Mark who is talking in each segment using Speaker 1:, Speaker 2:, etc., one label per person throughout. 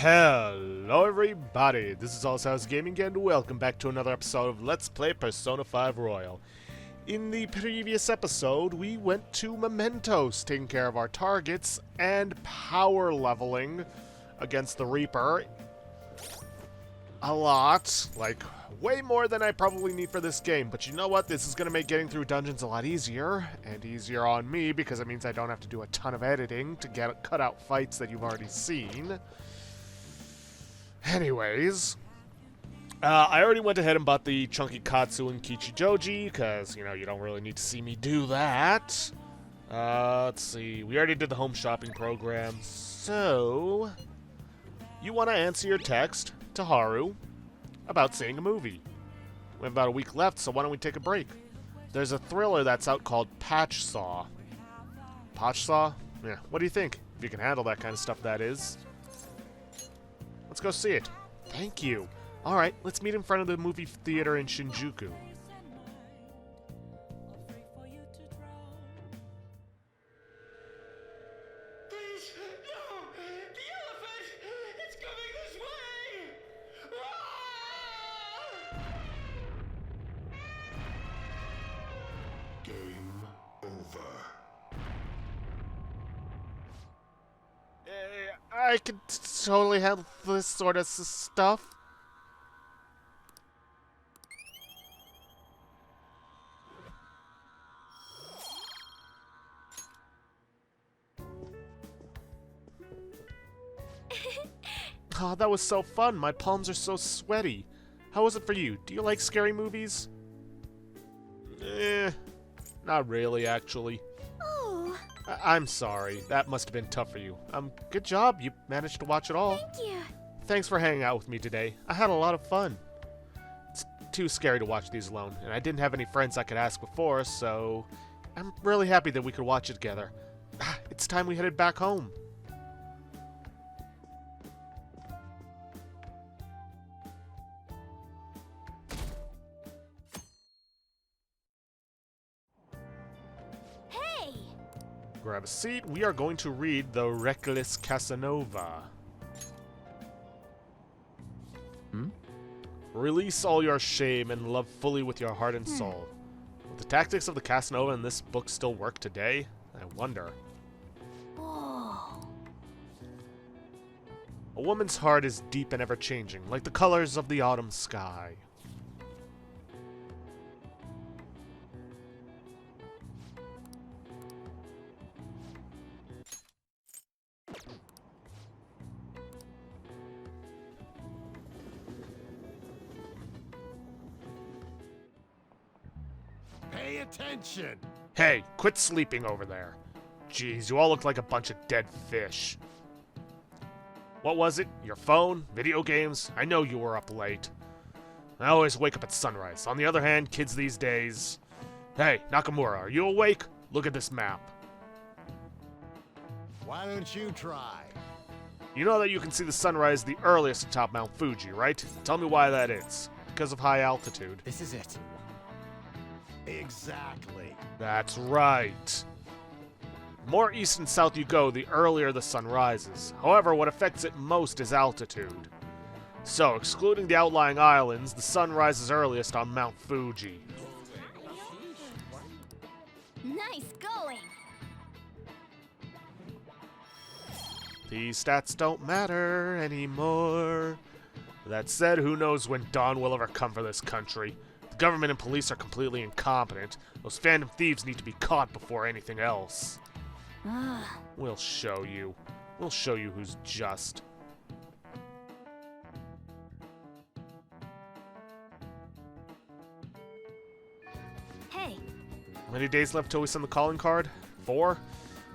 Speaker 1: Hello everybody, this is Allshouse Gaming and welcome back to another episode of Let's Play Persona 5 Royal. In the previous episode, we went to Mementos, taking care of our targets and power leveling against the Reaper. A lot, like way more than I probably need for this game, but you know what, this is going to make getting through dungeons a lot easier, and easier on me because it means I don't have to do a ton of editing to cut out fights that you've already seen. Anyways, I already went ahead and bought the Chunky Katsu and Kichijoji, because, you know, you don't really need to see me do that. Let's see, we already did the home shopping program, so you want to answer your text to Haru about seeing a movie. We have about a week left, so why don't we take a break? There's a thriller that's out called Patch Saw. Patch Saw? Yeah, what do you think? If you can handle that kind of stuff, that is. Let's go see it. Thank you. Alright, let's meet in front of the movie theater in Shinjuku.
Speaker 2: Please, no! The elephant! It's coming this way! Ah! Game over.
Speaker 1: I can totally handle this sort of stuff. Oh, that was so fun. My palms are so sweaty. How was it for you? Do you like scary movies? Not really, actually.
Speaker 3: Oh,
Speaker 1: I'm sorry. That must have been tough for you. Good job. You managed to watch it all.
Speaker 3: thank you.
Speaker 1: Thanks for hanging out with me today. I had a lot of fun. It's too scary to watch these alone, and I didn't have any friends I could ask before, so I'm really happy that we could watch it together. It's time we headed back home.
Speaker 3: Hey!
Speaker 1: Grab a seat. We are going to read The Reckless Casanova. Release all your shame and love fully with your heart and soul. Will the tactics of the Casanova in this book still work today? I wonder.
Speaker 3: Whoa.
Speaker 1: A woman's heart is deep and ever-changing, like the colors of the autumn sky.
Speaker 2: Pay attention!
Speaker 1: Hey, quit sleeping over there. Jeez, you all look like a bunch of dead fish. What was it? Your phone? Video games? I know you were up late. I always wake up at sunrise. On the other hand, kids these days... Hey, Nakamura, are you awake? Look at this map.
Speaker 2: Why don't you try?
Speaker 1: You know that you can see the sunrise the earliest atop Mount Fuji, right? Tell me why that is. Because of high altitude.
Speaker 2: This is it. Exactly.
Speaker 1: That's right. The more east and south you go, the earlier the sun rises. However, what affects it most is altitude. So, excluding the outlying islands, the sun rises earliest on Mount Fuji.
Speaker 3: Nice going.
Speaker 1: These stats don't matter anymore. That said, who knows when dawn will ever come for this country. The government and police are completely incompetent. Those phantom thieves need to be caught before anything else.
Speaker 3: Ah,
Speaker 1: We'll show you. We'll show you who's just.
Speaker 3: hey.
Speaker 1: How many days left till we send the calling card? 4?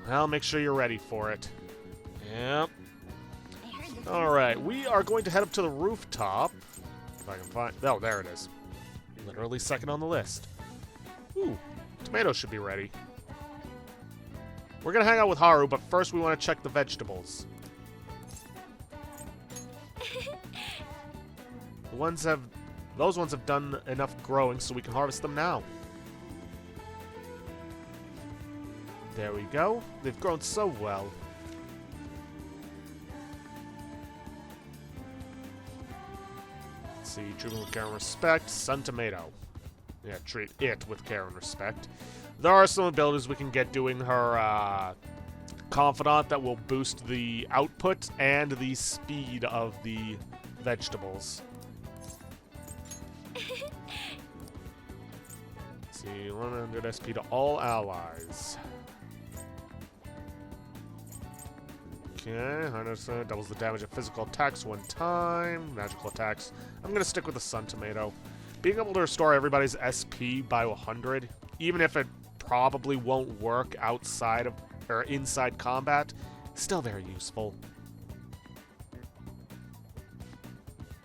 Speaker 1: Well, make sure you're ready for it. Yep.
Speaker 3: I heard this.
Speaker 1: Alright, we are going to head up to the rooftop. If I can find... Oh, there it is. Literally second on the list. Ooh, tomatoes should be ready. We're gonna hang out with Haru, but first we want to check the vegetables. Those ones have done enough growing so we can harvest them now. There we go. They've grown so well. Let's see, treat with care and respect. Sun Tomato. Yeah, treat it with care and respect. There are some abilities we can get doing her Confidant that will boost the output and the speed of the vegetables. Let's see, 100 SP to all allies. Okay, 100% doubles the damage of physical attacks one time. Magical attacks. I'm going to stick with the Sun Tomato. Being able to restore everybody's SP by 100, even if it probably won't work outside of or inside combat, still very useful.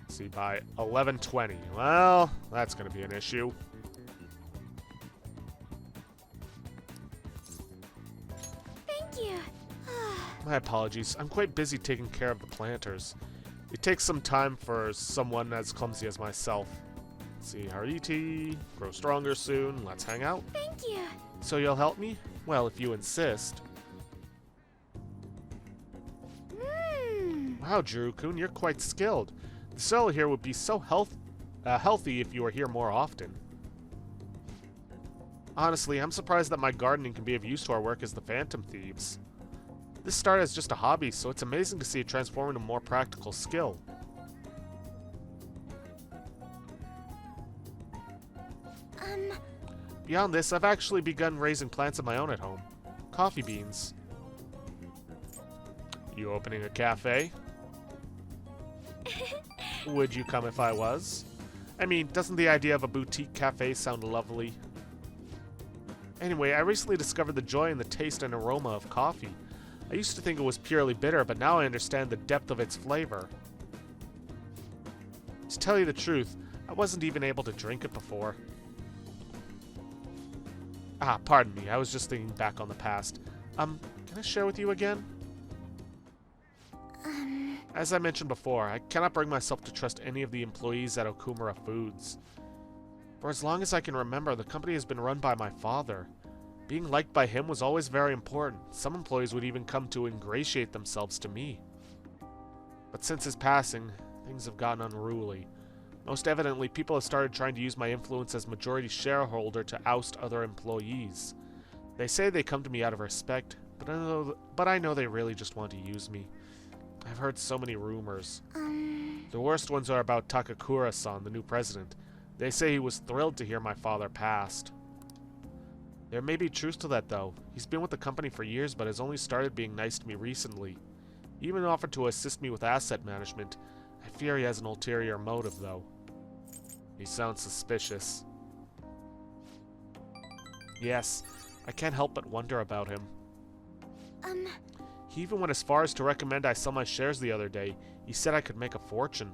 Speaker 1: Let's see, by 1120. Well, that's going to be an issue.
Speaker 3: Thank you.
Speaker 1: My apologies. I'm quite busy taking care of the planters. It takes some time for someone as clumsy as myself. Let's see, Hariti, grow stronger soon. Let's hang out.
Speaker 3: Thank you.
Speaker 1: So you'll help me? Well, if you insist. Wow, Jiro-kun, you're quite skilled. The soil here would be so healthy if you were here more often. Honestly, I'm surprised that my gardening can be of use to our work as the Phantom Thieves. This started as just a hobby, so it's amazing to see it transform into a more practical skill. Beyond this, I've actually begun raising plants of my own at home. Coffee beans. You opening a cafe? Would you come if I was? I mean, doesn't the idea of a boutique cafe sound lovely? Anyway, I recently discovered the joy in the taste and aroma of coffee. I used to think it was purely bitter, but now I understand the depth of its flavor. To tell you the truth, I wasn't even able to drink it before. Ah, pardon me, I was just thinking back on the past. Can I share with you again? As I mentioned before, I cannot bring myself to trust any of the employees at Okumura Foods. For as long as I can remember, the company has been run by my father. Being liked by him was always very important. Some employees would even come to ingratiate themselves to me. But since his passing, things have gotten unruly. Most evidently, people have started trying to use my influence as majority shareholder to oust other employees. They say they come to me out of respect, but I know they really just want to use me. I've heard so many rumors. The worst ones are about Takakura-san, the new president. They say he was thrilled to hear my father passed. There may be truth to that, though. He's been with the company for years, but has only started being nice to me recently. He even offered to assist me with asset management. I fear he has an ulterior motive, though. He sounds suspicious. Yes, I can't help but wonder about him. He even went as far as to recommend I sell my shares the other day. He said I could make a fortune.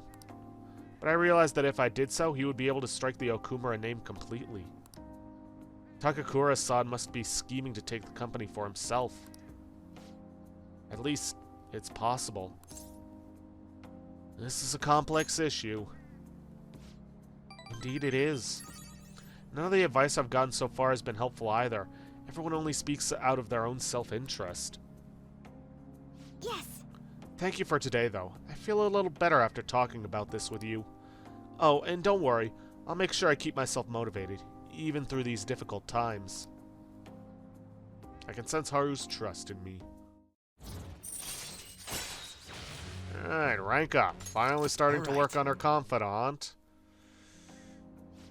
Speaker 1: But I realized that if I did so, he would be able to strike the Okumura name completely. Takakura-san must be scheming to take the company for himself. At least, it's possible. This is a complex issue. Indeed it is. None of the advice I've gotten so far has been helpful either. Everyone only speaks out of their own self-interest.
Speaker 3: Yes.
Speaker 1: Thank you for today, though. I feel a little better after talking about this with you. Oh, and don't worry. I'll make sure I keep myself motivated, even through these difficult times. I can sense Haru's trust in me. Alright, rank up. Finally starting to work on her confidant.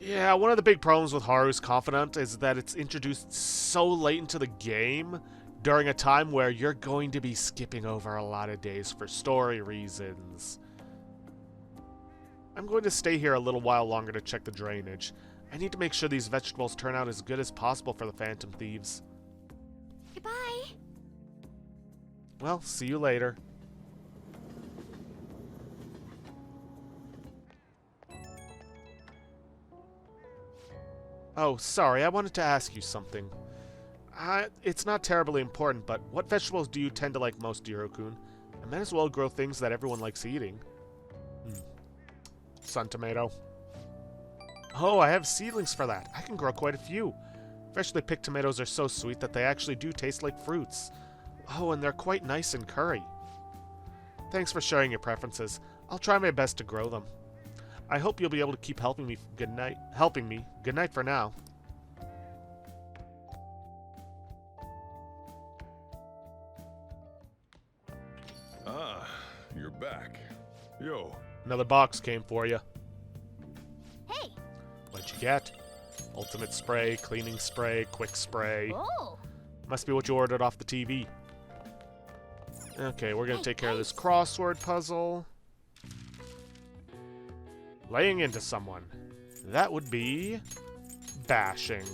Speaker 1: Yeah, one of the big problems with Haru's confidant is that it's introduced so late into the game during a time where you're going to be skipping over a lot of days for story reasons. I'm going to stay here a little while longer to check the drainage. I need to make sure these vegetables turn out as good as possible for the Phantom Thieves.
Speaker 3: Goodbye.
Speaker 1: Well, see you later. Oh, sorry, I wanted to ask you something. It's not terribly important, but what vegetables do you tend to like most, Jiro-kun? I might as well grow things that everyone likes eating. Sun tomato. Oh, I have seedlings for that. I can grow quite a few. Freshly picked tomatoes are so sweet that they actually do taste like fruits. Oh, and they're quite nice in curry. Thanks for sharing your preferences. I'll try my best to grow them. I hope you'll be able to keep helping me. Good night. Helping me. Good night for now.
Speaker 4: Ah, you're back. Yo,
Speaker 1: Another box came for you.
Speaker 3: Hey!
Speaker 1: What'd you get? Ultimate spray, cleaning spray, quick spray.
Speaker 3: Oh!
Speaker 1: Must be what you ordered off the TV. Okay, we're gonna take care of this crossword puzzle. Laying into someone. That would be bashing.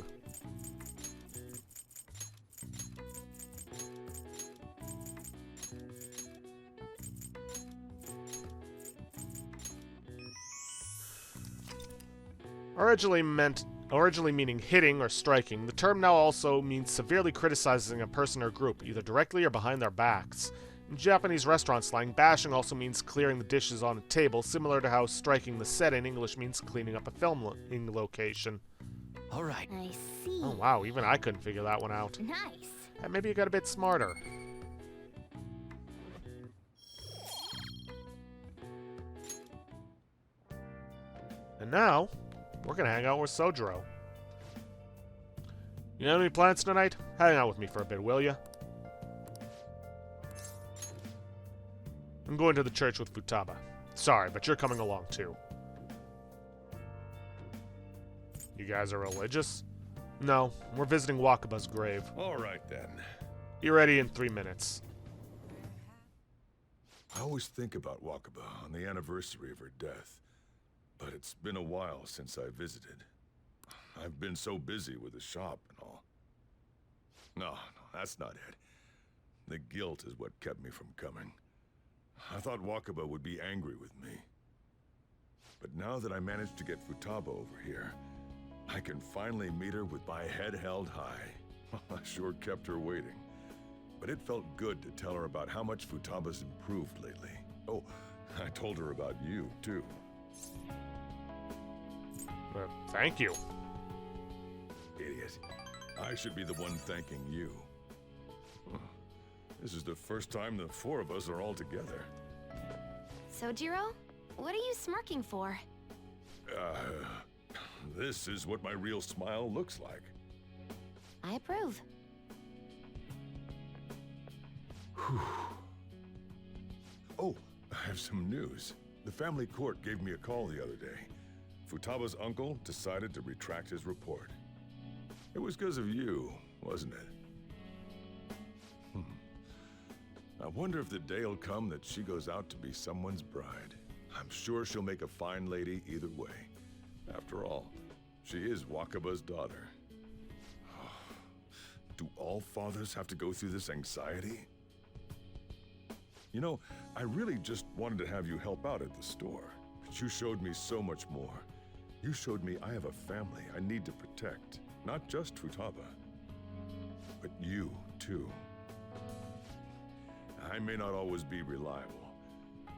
Speaker 1: Originally meaning hitting or striking, the term now also means severely criticizing a person or group, either directly or behind their backs. In Japanese restaurant slang, bashing also means clearing the dishes on a table, similar to how striking the set in English means cleaning up a filming location.
Speaker 5: All right.
Speaker 3: I see.
Speaker 1: Oh wow, even I couldn't figure that one out.
Speaker 3: Nice.
Speaker 1: And maybe you got a bit smarter. And now, we're gonna hang out with Sojiro. You have any plans tonight? Hang out with me for a bit, will ya? I'm going to the church with Futaba. Sorry, but you're coming along too. You guys are religious? No, we're visiting Wakaba's grave.
Speaker 4: all right then.
Speaker 1: Be ready in 3 minutes.
Speaker 4: I always think about Wakaba on the anniversary of her death, but it's been a while since I visited. I've been so busy with the shop and all. No, that's not it. The guilt is what kept me from coming. I thought Wakaba would be angry with me. But now that I managed to get Futaba over here, I can finally meet her with my head held high. I sure kept her waiting. But it felt good to tell her about how much Futaba's improved lately. Oh, I told her about you, too.
Speaker 1: Thank you.
Speaker 4: Idiot. I should be the one thanking you. This is the first time the four of us are all together.
Speaker 3: Sojiro? What are you smirking for?
Speaker 4: This is what my real smile looks like.
Speaker 3: I approve.
Speaker 4: Oh, I have some news. The family court gave me a call the other day. Futaba's uncle decided to retract his report. It was because of you, wasn't it? I wonder if the day will come that she goes out to be someone's bride. I'm sure she'll make a fine lady either way. After all, she is Wakaba's daughter. Do all fathers have to go through this anxiety? You know, I really just wanted to have you help out at the store, but you showed me so much more. You showed me I have a family I need to protect, not just Futaba, but you, too. I may not always be reliable,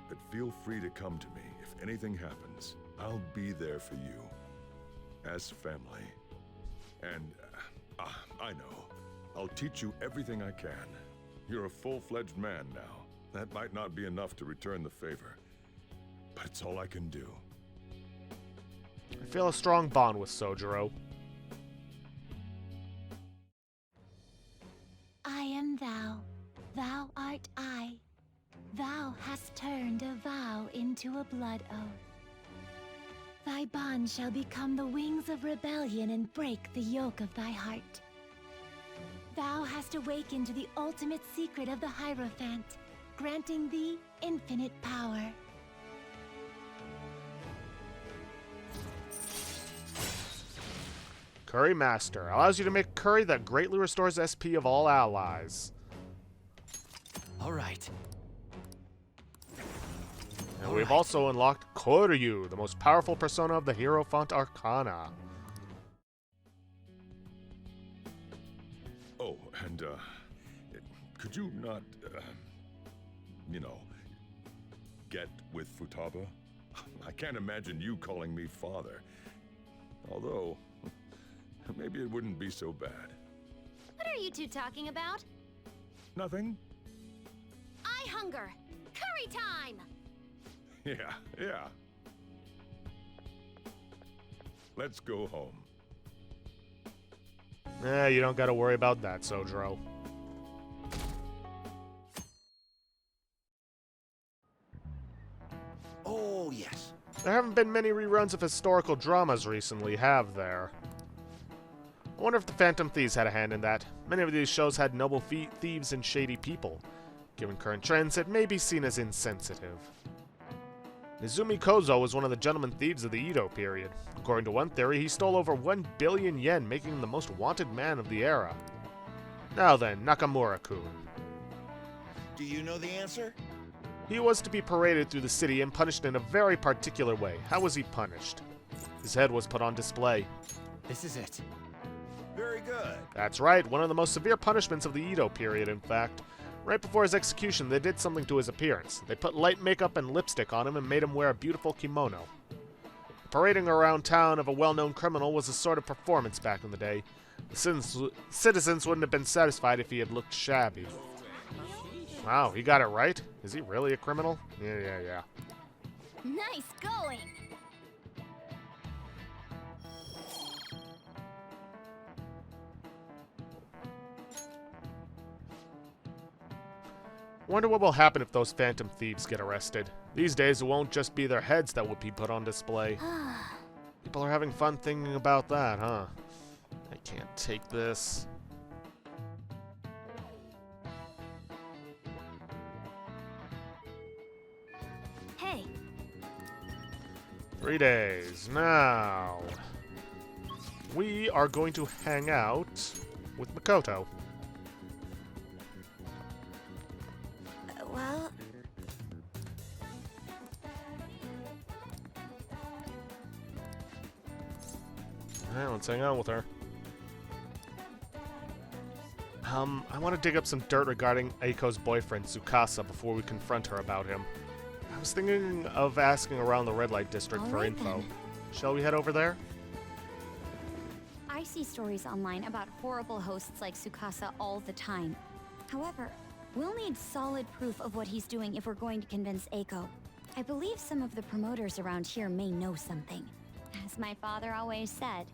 Speaker 4: but feel free to come to me if anything happens. I'll be there for you, as family. And, I know, I'll teach you everything I can. You're a full-fledged man now. That might not be enough to return the favor, but it's all I can do.
Speaker 1: I feel a strong bond with Sojiro.
Speaker 3: I am thou. Thou art I. Thou hast turned a vow into a blood oath. Thy bond shall become the wings of rebellion and break the yoke of thy heart. Thou hast awakened to the ultimate secret of the Hierophant, granting thee infinite power.
Speaker 1: Curry Master allows you to make curry that greatly restores SP of all allies.
Speaker 5: All right.
Speaker 1: And we've also unlocked Koryu, the most powerful persona of the Hierophant Arcana.
Speaker 4: Oh, and, could you not, you know, get with Futaba? I can't imagine you calling me father. Although, maybe it wouldn't be so bad.
Speaker 3: What are you two talking about?
Speaker 4: Nothing?
Speaker 3: I hunger. Curry time!
Speaker 4: Yeah. Let's go home.
Speaker 1: You don't gotta worry about that, Sojiro.
Speaker 5: Oh, yes.
Speaker 1: There haven't been many reruns of historical dramas recently, have there? I wonder if the Phantom Thieves had a hand in that. Many of these shows had noble thieves and shady people. Given current trends, it may be seen as insensitive. Nizumi Kozo was one of the gentleman thieves of the Edo period. According to one theory, he stole over 1 billion yen, making him the most wanted man of the era. Now then, Nakamura-kun.
Speaker 5: Do you know the answer?
Speaker 1: He was to be paraded through the city and punished in a very particular way. How was he punished? His head was put on display.
Speaker 5: This is it.
Speaker 4: Very good.
Speaker 1: That's right, one of the most severe punishments of the Edo period, in fact. Right before his execution, they did something to his appearance. They put light makeup and lipstick on him and made him wear a beautiful kimono. Parading around town of a well-known criminal was a sort of performance back in the day. The citizens wouldn't have been satisfied if he had looked shabby. Wow, he got it right? Is he really a criminal? Yeah.
Speaker 3: Nice going!
Speaker 1: Wonder what will happen if those Phantom Thieves get arrested. These days, it won't just be their heads that will be put on display. People are having fun thinking about that, huh? I can't take this.
Speaker 3: Hey,
Speaker 1: 3 days. Now, we are going to hang out with Makoto.
Speaker 3: well,
Speaker 1: Alright, let's hang out with her. I want to dig up some dirt regarding Eiko's boyfriend, Tsukasa, before we confront her about him. I was thinking of asking around the red light district for
Speaker 3: Alright
Speaker 1: info.
Speaker 3: then.
Speaker 1: Shall we head over there?
Speaker 6: I see stories online about horrible hosts like Tsukasa all the time. However, we'll need solid proof of what he's doing if we're going to convince Eiko. I believe some of the promoters around here may know something. As my father always said,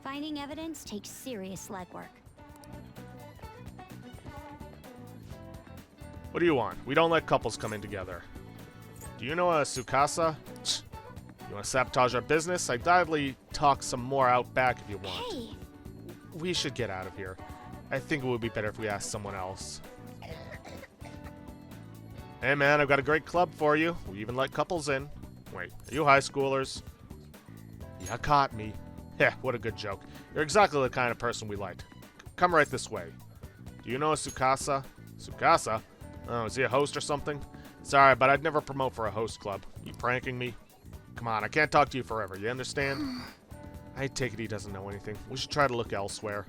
Speaker 6: finding evidence takes serious legwork.
Speaker 1: What do you want? We don't let couples come in together. Do you know a Tsukasa? You want to sabotage our business? I'd gladly talk some more out back if you want.
Speaker 6: Hey!
Speaker 1: We should get out of here. I think it would be better if we asked someone else. Hey man, I've got a great club for you. We even let couples in. Wait, are you high schoolers? You caught me. Yeah, what a good joke. You're exactly the kind of person we liked. Come right this way. Do you know a Tsukasa? Tsukasa? Oh, is he a host or something? Sorry, but I'd never promote for a host club. You pranking me? Come on, I can't talk to you forever, you understand? I take it he doesn't know anything. We should try to look elsewhere.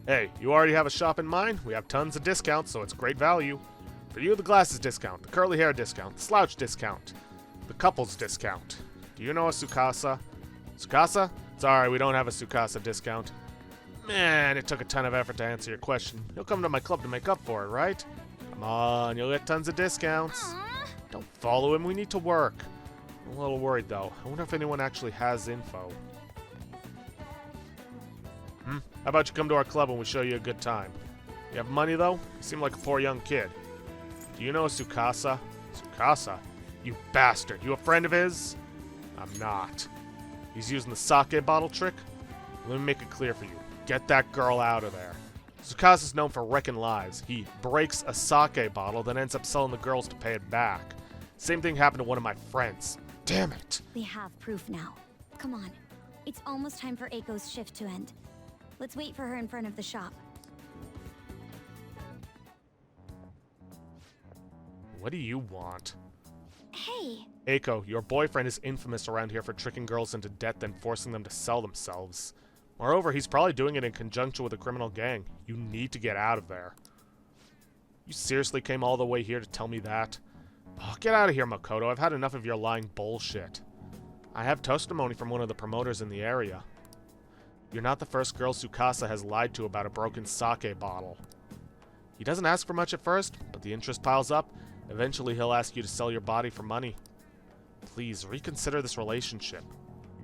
Speaker 1: Hey, you already have a shop in mind? We have tons of discounts, so it's great value. For you, the glasses discount, the curly hair discount, the slouch discount, the couples discount. Do you know a Tsukasa? Tsukasa? Sorry, we don't have a Tsukasa discount. Man, it took a ton of effort to answer your question. You'll come to my club to make up for it, right? Come on, you'll get tons of discounts. Don't follow him, we need to work. I'm a little worried, though. I wonder if anyone actually has info. How about you come to our club and we show you a good time? You have money, though? You seem like a poor young kid. Do you know a Tsukasa? Tsukasa? You bastard. You a friend of his? I'm not. He's using the sake bottle trick? Let me make it clear for you. Get that girl out of there. Tsukasa's known for wrecking lives. He breaks a sake bottle, then ends up selling the girls to pay it back. Same thing happened to one of my friends. Damn it.
Speaker 6: We have proof now. Come on. It's almost time for Eiko's shift to end. Let's wait for her in front of the shop.
Speaker 1: What do you want?
Speaker 6: Hey!
Speaker 1: Eiko, your boyfriend is infamous around here for tricking girls into debt, then forcing them to sell themselves. Moreover, he's probably doing it in conjunction with a criminal gang. You need to get out of there. You seriously came all the way here to tell me that? Oh, get out of here, Makoto. I've had enough of your lying bullshit. I have testimony from one of the promoters in the area. You're not the first girl Tsukasa has lied to about a broken sake bottle. He doesn't ask for much at first, but the interest piles up. Eventually, he'll ask you to sell your body for money. Please, reconsider this relationship.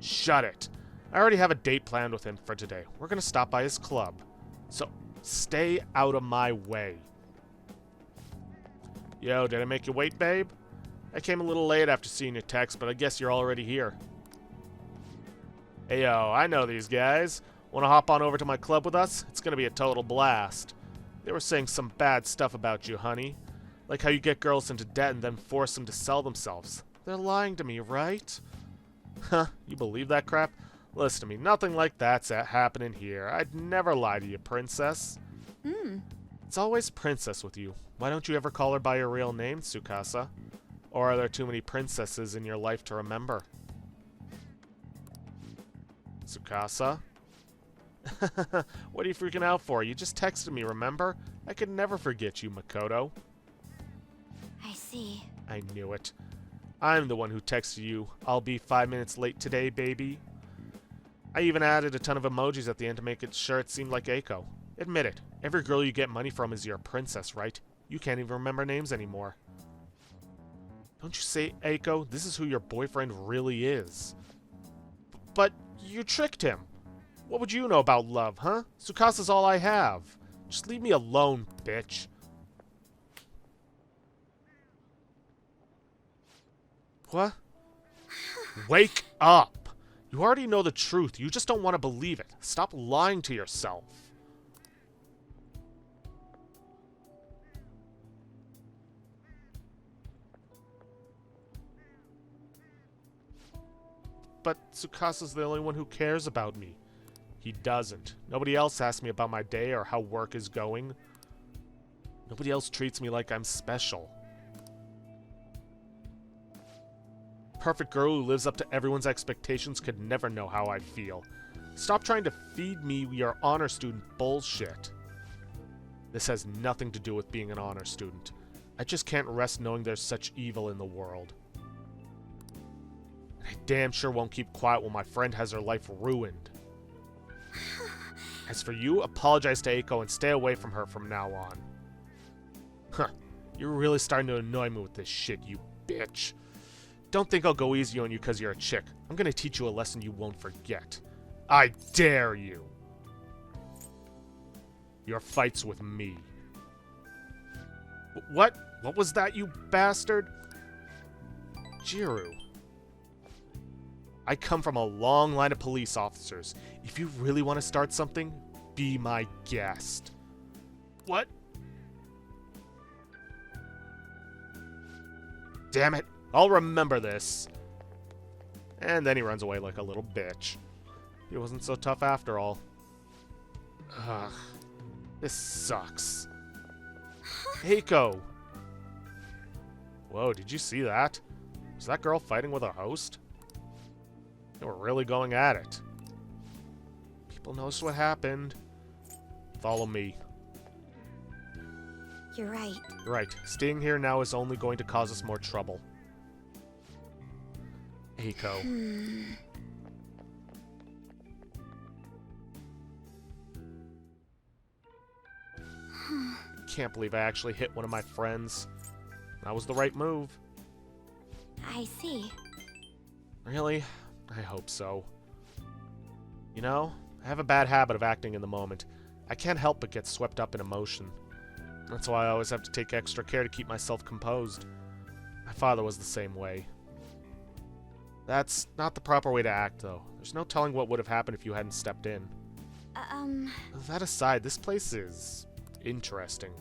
Speaker 1: Shut it. I already have a date planned with him for today. We're gonna stop by his club. So, stay out of my way. Yo, did I make you wait, babe? I came a little late after seeing your text, but I guess you're already here. Hey, yo, I know these guys. Want to hop on over to my club with us? It's gonna be a total blast. They were saying some bad stuff about you, honey. Like how you get girls into debt and then force them to sell themselves. They're lying to me, right? Huh, you believe that crap? Listen to me, nothing like that's happening here. I'd never lie to you, princess. It's always princess with you. Why don't you ever call her by your real name, Tsukasa? Or are there too many princesses in your life to remember? Tsukasa? What are you freaking out for? You just texted me, remember? I could never forget you, Makoto.
Speaker 6: I see.
Speaker 1: I knew it. I'm the one who texted you, I'll be 5 minutes late today, baby. I even added a ton of emojis at the end to make it sure it seemed like Eiko. Admit it, every girl you get money from is your princess, right? You can't even remember names anymore. Don't you say, Eiko, this is who your boyfriend really is. But you tricked him. What would you know about love, huh? Tsukasa's all I have. Just leave me alone, bitch. What? Wake up! You already know the truth. You just don't want to believe it. Stop lying to yourself. But Tsukasa's the only one who cares about me. He doesn't. Nobody else asks me about my day or how work is going. Nobody else treats me like I'm special. Perfect girl who lives up to everyone's expectations could never know how I feel. Stop trying to feed me your honor student bullshit. This has nothing to do with being an honor student. I just can't rest knowing there's such evil in the world. I damn sure won't keep quiet when my friend has her life ruined. As for you, apologize to Eiko and stay away from her from now on. Huh, you're really starting to annoy me with this shit, you bitch. Don't think I'll go easy on you because you're a chick. I'm gonna teach you a lesson you won't forget. I dare you. Your fight's with me. What? What was that, you bastard? Jiru. I come from a long line of police officers. If you really want to start something, be my guest. What? Damn it. I'll remember this. And then he runs away like a little bitch. He wasn't so tough after all. Ugh. This sucks. Eiko. Whoa, did you see that? Was that girl fighting with a host? They were really going at it. People noticed what happened. Follow me.
Speaker 6: You're right.
Speaker 1: Right. Staying here now is only going to cause us more trouble. Eiko. Can't believe I actually hit one of my friends. That was the right move.
Speaker 6: I see.
Speaker 1: Really? I hope so. You know, I have a bad habit of acting in the moment. I can't help but get swept up in emotion. That's why I always have to take extra care to keep myself composed. My father was the same way. That's not the proper way to act, though. There's no telling what would have happened if you hadn't stepped in. That aside, this place is interesting.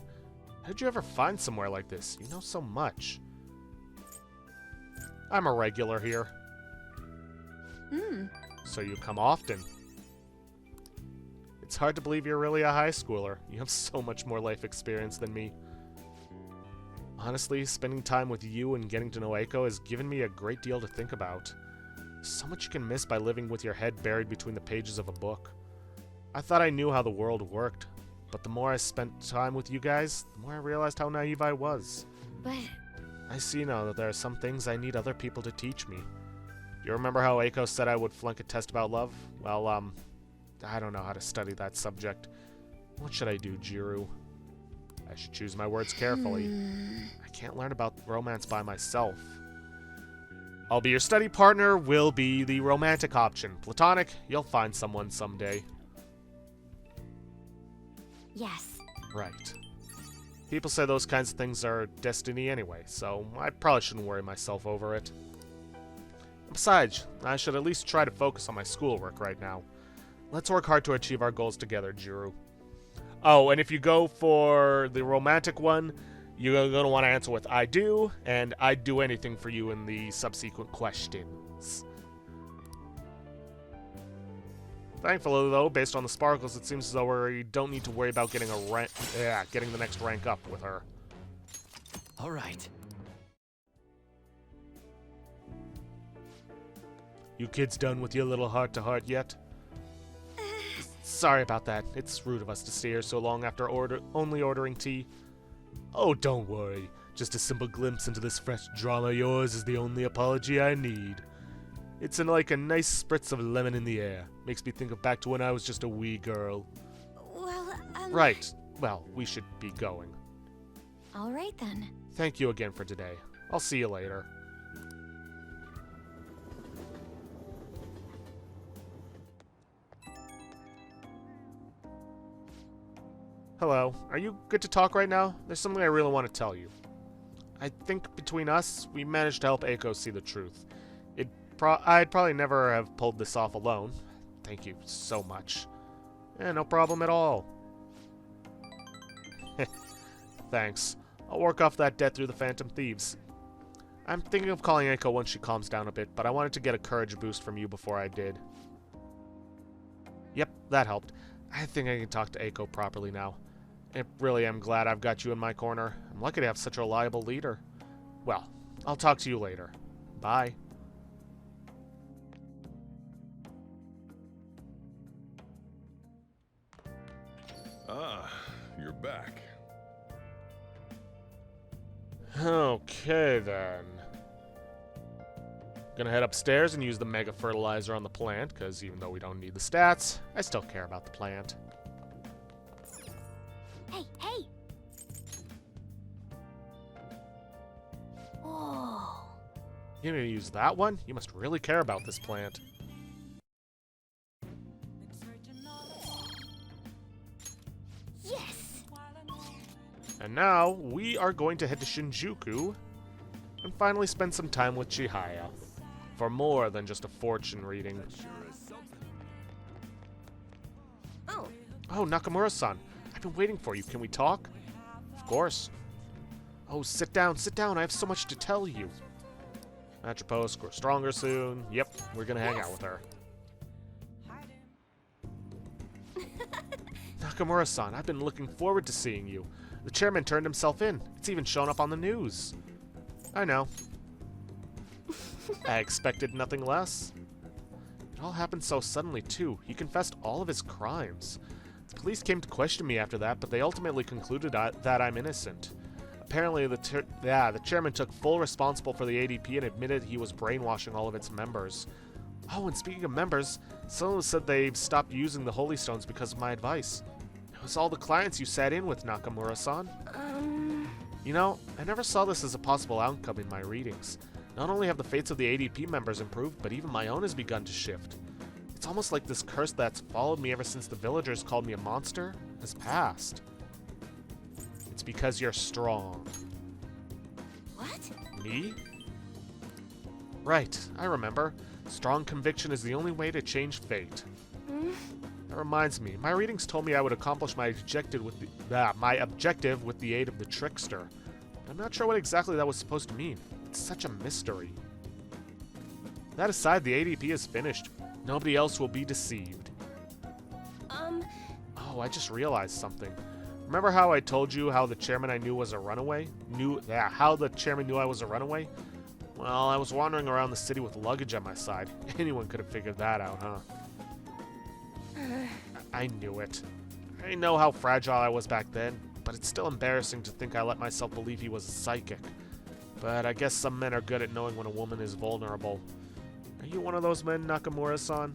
Speaker 1: How did you ever find somewhere like this? You know so much. I'm a regular here. So you come often. It's hard to believe you're really a high schooler. You have so much more life experience than me. Honestly, spending time with you and getting to know Eiko has given me a great deal to think about. So much you can miss by living with your head buried between the pages of a book. I thought I knew how the world worked, but the more I spent time with you guys, the more I realized how naive I was.
Speaker 6: But
Speaker 1: I see now that there are some things I need other people to teach me. Do you remember how Eiko said I would flunk a test about love? Well, I don't know how to study that subject. What should I do, Jiru? I should choose my words carefully. I can't learn about romance by myself. I'll be your study partner, will be the romantic option. Platonic, you'll find someone someday.
Speaker 6: Yes.
Speaker 1: Right. People say those kinds of things are destiny anyway, so I probably shouldn't worry myself over it. Besides, I should at least try to focus on my schoolwork right now. Let's work hard to achieve our goals together, Jiro. Oh, and if you go for the romantic one, you're going to want to answer with I do, and I'd do anything for you in the subsequent questions. Thankfully, though, based on the sparkles, it seems as though we don't need to worry about getting getting the next rank up with her.
Speaker 5: All right.
Speaker 1: You kids done with your little heart-to-heart yet? Sorry about that. It's rude of us to stay here so long after only ordering tea. Oh, don't worry. Just a simple glimpse into this fresh drama of yours is the only apology I need. It's like a nice spritz of lemon in the air. Makes me think of back to when I was just a wee girl.
Speaker 6: Well,
Speaker 1: Right. Well, we should be going.
Speaker 6: All right then.
Speaker 1: Thank you again for today. I'll see you later. Hello. Are you good to talk right now? There's something I really want to tell you. I think between us, we managed to help Eiko see the truth. I'd probably never have pulled this off alone. Thank you so much. No problem at all. Thanks. I'll work off that debt through the Phantom Thieves. I'm thinking of calling Eiko once she calms down a bit, but I wanted to get a courage boost from you before I did. Yep, that helped. I think I can talk to Eiko properly now. I really am glad I've got you in my corner. I'm lucky to have such a reliable leader. Well, I'll talk to you later. Bye.
Speaker 4: Ah, you're back.
Speaker 1: Okay, then. Gonna head upstairs and use the Mega Fertilizer on the plant, because even though we don't need the stats, I still care about the plant.
Speaker 6: Hey, hey! Oh.
Speaker 1: You gonna use that one? You must really care about this plant.
Speaker 6: Yes!
Speaker 1: And now, we are going to head to Shinjuku and finally spend some time with Chihaya. For more than just a fortune reading.
Speaker 6: Oh.
Speaker 1: Oh, Nakamura-san. I've been waiting for you. Can we talk? Of course. Oh, sit down, sit down. I have so much to tell you. Atropos, grow stronger soon. Yep, we're gonna hang out with her. Nakamura-san, I've been looking forward to seeing you. The chairman turned himself in. It's even shown up on the news. I know. I expected nothing less. It all happened so suddenly, too. He confessed all of his crimes. The police came to question me after that, but they ultimately concluded that I'm innocent. Apparently, the chairman took full responsibility for the ADP and admitted he was brainwashing all of its members. Oh, and speaking of members, someone said they've stopped using the Holy Stones because of my advice. It was all the clients you sat in with, Nakamura-san. You know, I never saw this as a possible outcome in my readings. Not only have the fates of the ADP members improved, but even my own has begun to shift. It's almost like this curse that's followed me ever since the villagers called me a monster has passed. It's because you're strong.
Speaker 6: What?
Speaker 1: Me? Right, I remember. Strong conviction is the only way to change fate. That reminds me, my readings told me I would accomplish my objective with the aid of the trickster. I'm not sure what exactly that was supposed to mean. It's such a mystery. That aside, the ADP is finished. Nobody else will be deceived. Oh, I just realized something. Remember how I told you how the chairman I knew was a runaway? How the chairman knew I was a runaway? Well, I was wandering around the city with luggage at my side. Anyone could have figured that out, huh? I knew it. I know how fragile I was back then, but it's still embarrassing to think I let myself believe he was a psychic. But I guess some men are good at knowing when a woman is vulnerable. Are you one of those men, Nakamura-san?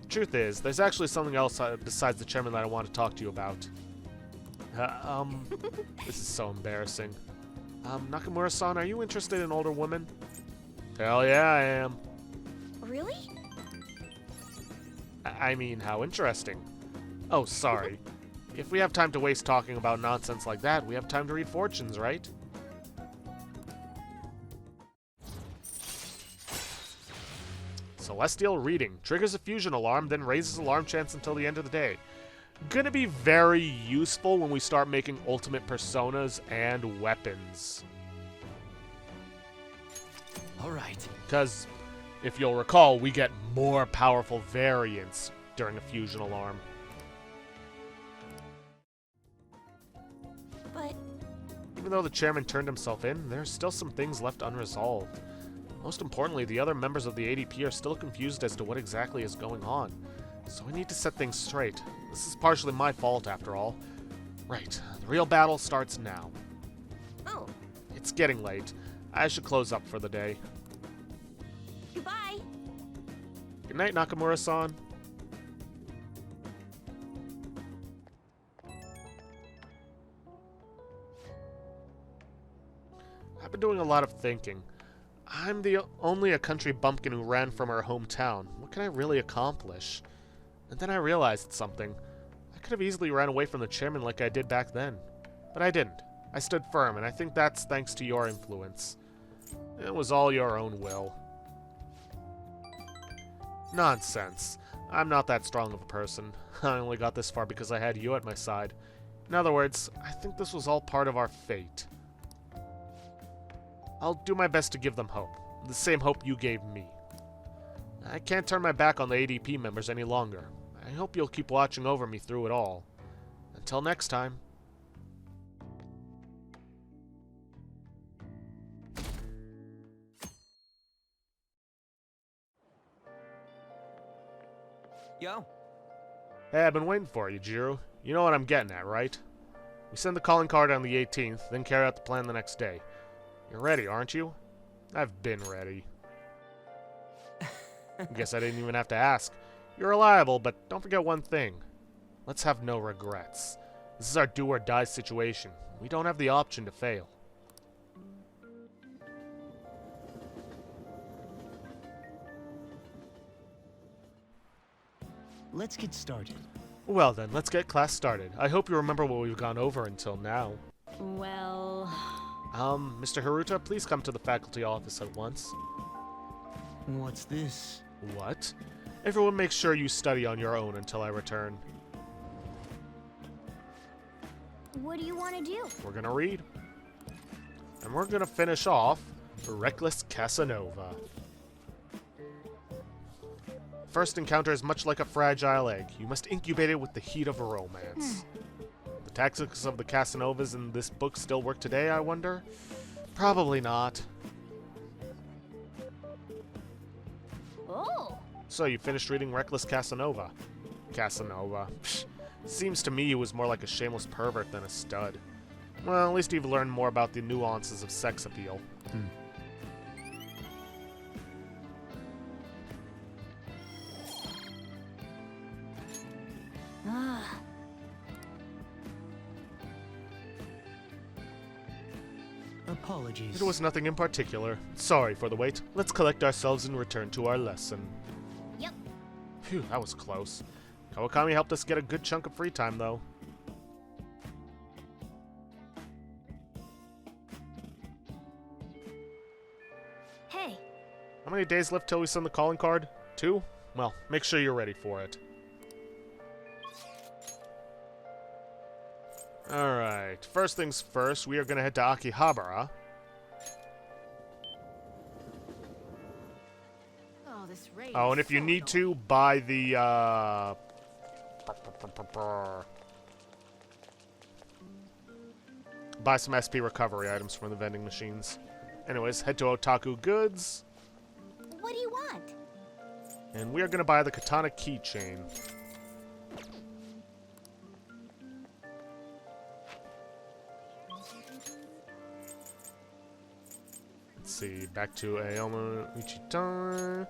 Speaker 1: The truth is, there's actually something else besides the chairman that I want to talk to you about. This is so embarrassing. Nakamura-san, are you interested in older women? Hell yeah, I am.
Speaker 6: Really?
Speaker 1: I mean, how interesting. Oh, sorry. If we have time to waste talking about nonsense like that, we have time to read fortunes, right? Celestial reading. Triggers a fusion alarm, then raises alarm chance until the end of the day. Gonna be very useful when we start making ultimate personas and weapons.
Speaker 5: Alright.
Speaker 1: Because, if you'll recall, we get more powerful variants during a fusion alarm.
Speaker 6: But
Speaker 1: Even though the chairman turned himself in, there's still some things left unresolved. Most importantly, the other members of the ADP are still confused as to what exactly is going on. So I need to set things straight. This is partially my fault, after all. Right, the real battle starts now.
Speaker 6: oh,
Speaker 1: It's getting late. I should close up for the day.
Speaker 6: goodbye.
Speaker 1: Good night, Nakamura-san. I've been doing a lot of thinking. I'm only a country bumpkin who ran from our hometown. What can I really accomplish? And then I realized something. I could have easily ran away from the chairman like I did back then. But I didn't. I stood firm, and I think that's thanks to your influence. It was all your own will. Nonsense. I'm not that strong of a person. I only got this far because I had you at my side. In other words, I think this was all part of our fate. I'll do my best to give them hope. The same hope you gave me. I can't turn my back on the ADP members any longer. I hope you'll keep watching over me through it all. Until next time.
Speaker 5: Yo.
Speaker 1: Hey, I've been waiting for you, Jiro. You know what I'm getting at, right? We send the calling card on the 18th, then carry out the plan the next day. You're ready, aren't you? I've been ready. Guess I didn't even have to ask. You're reliable, but don't forget one thing. Let's have no regrets. This is our do-or-die situation. We don't have the option to fail.
Speaker 5: Let's get started.
Speaker 1: Well then, let's get class started. I hope you remember what we've gone over until now.
Speaker 3: Well,
Speaker 1: Mr. Haruta, please come to the faculty office at once.
Speaker 5: What's this?
Speaker 1: What? Everyone make sure you study on your own until I return.
Speaker 6: What do you want to do?
Speaker 1: We're gonna read. And we're gonna finish off Reckless Casanova. First encounter is much like a fragile egg. You must incubate it with the heat of romance. The tactics of the Casanovas in this book still work today, I wonder? Probably not.
Speaker 6: Oh,
Speaker 1: So you finished reading Reckless Casanova. Casanova. Psh, seems to me he was more like a shameless pervert than a stud. Well, at least you've learned more about the nuances of sex appeal.
Speaker 3: ah,
Speaker 5: Apologies.
Speaker 1: It was nothing in particular. Sorry for the wait. Let's collect ourselves and return to our lesson.
Speaker 6: yep.
Speaker 1: Phew, that was close. Kawakami helped us get a good chunk of free time, though.
Speaker 6: Hey,
Speaker 1: How many days left till we send the calling card? 2? Well, make sure you're ready for it. Alright, first things first, we are going to head to Akihabara.
Speaker 3: oh, this rain.
Speaker 1: Oh, and if you need to, buy the, buy some SP recovery items from the vending machines. Anyways, head to Otaku Goods,
Speaker 6: what do you want?
Speaker 1: and we are going to buy the Katana keychain. Let's see, back to Aomo Ichitan.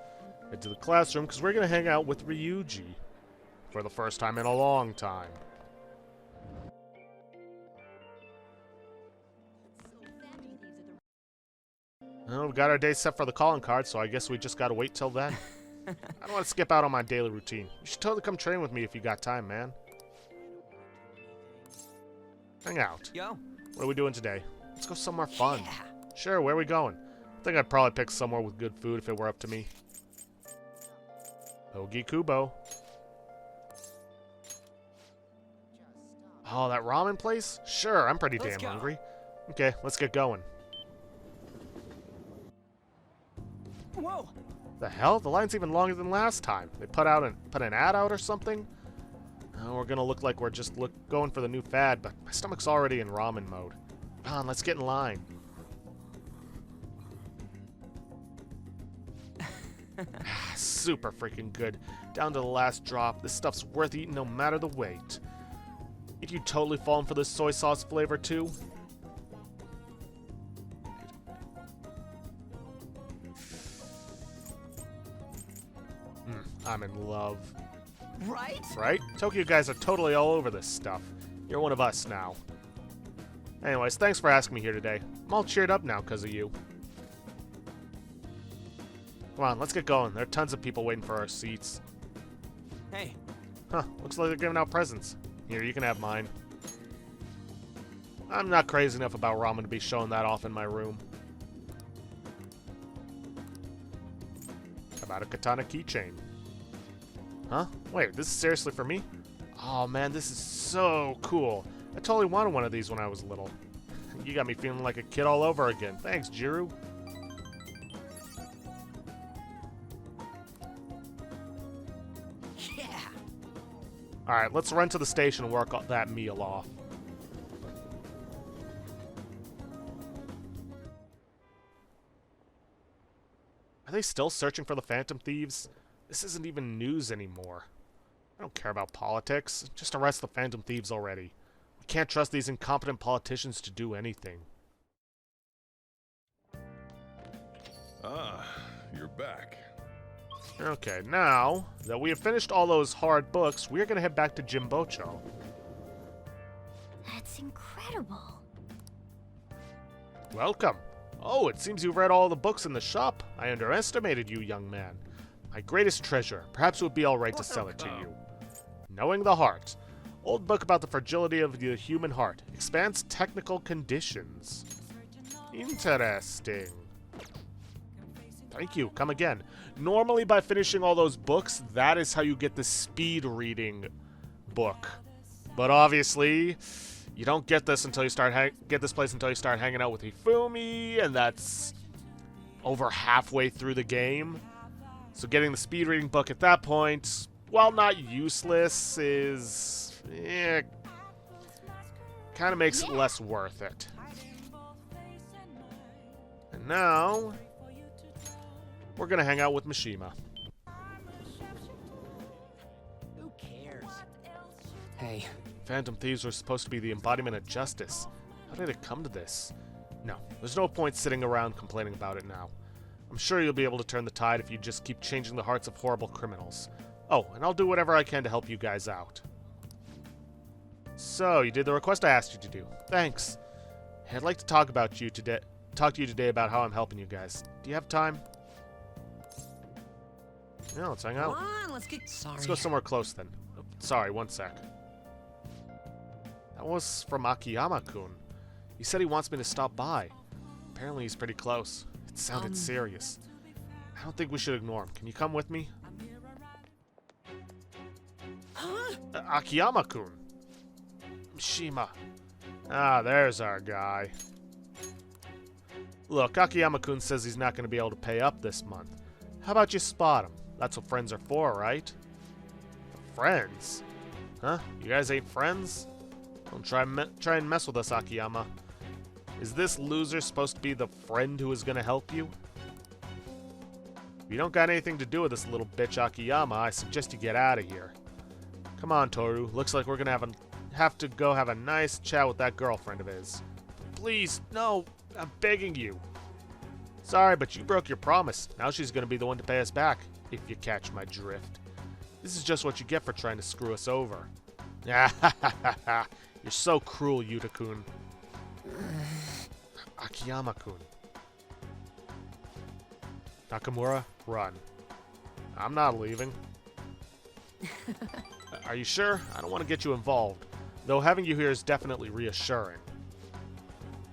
Speaker 1: Head to the classroom, because we're going to hang out with Ryuji for the first time in a long time. Well, we got our day set for the calling card, so I guess we just gotta wait till then. I don't want to skip out on my daily routine. You should totally come train with me if you got time, man. Hang out.
Speaker 5: Yo.
Speaker 1: What are we doing today? Let's go somewhere fun.
Speaker 5: Yeah.
Speaker 1: Sure, where are we going? I think I'd probably pick somewhere with good food if it were up to me. Ogi Kubo. Oh, that ramen place? Sure, I'm pretty
Speaker 5: Let's
Speaker 1: damn
Speaker 5: go.
Speaker 1: hungry. Okay, let's get going.
Speaker 5: Whoa.
Speaker 1: The hell? The line's even longer than last time. They put an ad out or something? We're gonna look like we're just going for the new fad, but my stomach's already in ramen mode. Come on, let's get in line. Super freaking good. Down to the last drop. This stuff's worth eating no matter the wait. Ain't you totally falling for this soy sauce flavor too? I'm in love.
Speaker 5: Right?
Speaker 1: Right? Tokyo guys are totally all over this stuff. You're one of us now. Anyways, thanks for asking me here today. I'm all cheered up now because of you. Come on, let's get going. There are tons of people waiting for our seats.
Speaker 5: Hey.
Speaker 1: Huh, looks like they're giving out presents. Here, you can have mine. I'm not crazy enough about ramen to be showing that off in my room. How about a katana keychain? Huh? Wait, this is seriously for me? Oh man, this is so cool. I totally wanted one of these when I was little. You got me feeling like a kid all over again. Thanks, Jiru.
Speaker 5: Yeah.
Speaker 1: Alright, let's run to the station and work that meal off. Are they still searching for the Phantom Thieves? This isn't even news anymore. I don't care about politics. Just arrest the Phantom Thieves already. We can't trust these incompetent politicians to do anything.
Speaker 4: Ah, you're back.
Speaker 1: Okay, now that we have finished all those hard books, we're gonna head back to Jimbocho.
Speaker 3: That's incredible.
Speaker 1: Welcome. Oh, it seems you've read all the books in the shop. I underestimated you, young man. My greatest treasure. Perhaps it would be alright to sell it to you. Knowing the Heart. Old book about the fragility of the human heart. Expands technical conditions. Interesting. Thank you. Come again. Normally, by finishing all those books, that is how you get the speed reading book. But obviously, you don't get this until you start get this place until you start hanging out with Hifumi, and that's over halfway through the game. So getting the speed reading book at that point, while not useless, is kind of makes it less worth it. And now we're gonna hang out with Mishima.
Speaker 5: Who cares? Hey.
Speaker 1: Phantom Thieves were supposed to be the embodiment of justice. How did it come to this? No, there's no point sitting around complaining about it now. I'm sure you'll be able to turn the tide if you just keep changing the hearts of horrible criminals. Oh, and I'll do whatever I can to help you guys out. So, you did the request I asked you to do. Thanks. I'd like to talk to you today about how I'm helping you guys. Do you have time? Yeah, let's hang out.
Speaker 5: Come on, let's get. Sorry.
Speaker 1: Let's go somewhere close then. Oh, sorry, one sec. That was from Akiyama-kun. He said he wants me to stop by. Apparently he's pretty close. It sounded serious. I don't think we should ignore him. Can you come with me?
Speaker 5: Huh?
Speaker 1: Akiyama-kun. Mishima. Ah, there's our guy. Look, Akiyama-kun says he's not going to be able to pay up this month. How about you spot him? That's what friends are for, right? Friends? Huh? You guys ain't friends? Don't try and mess with us, Akiyama. Is this loser supposed to be the friend who is going to help you? If you don't got anything to do with this little bitch Akiyama, I suggest you get out of here. Come on, Toru. Looks like we're going to have to go have a nice chat with that girlfriend of his. Please, no. I'm begging you. Sorry, but you broke your promise. Now she's going to be the one to pay us back, if you catch my drift. This is just what you get for trying to screw us over. You're so cruel, Yuta-kun. Akiyama-kun. Nakamura, run. I'm not leaving. Are you sure? I don't want to get you involved, though having you here is definitely reassuring.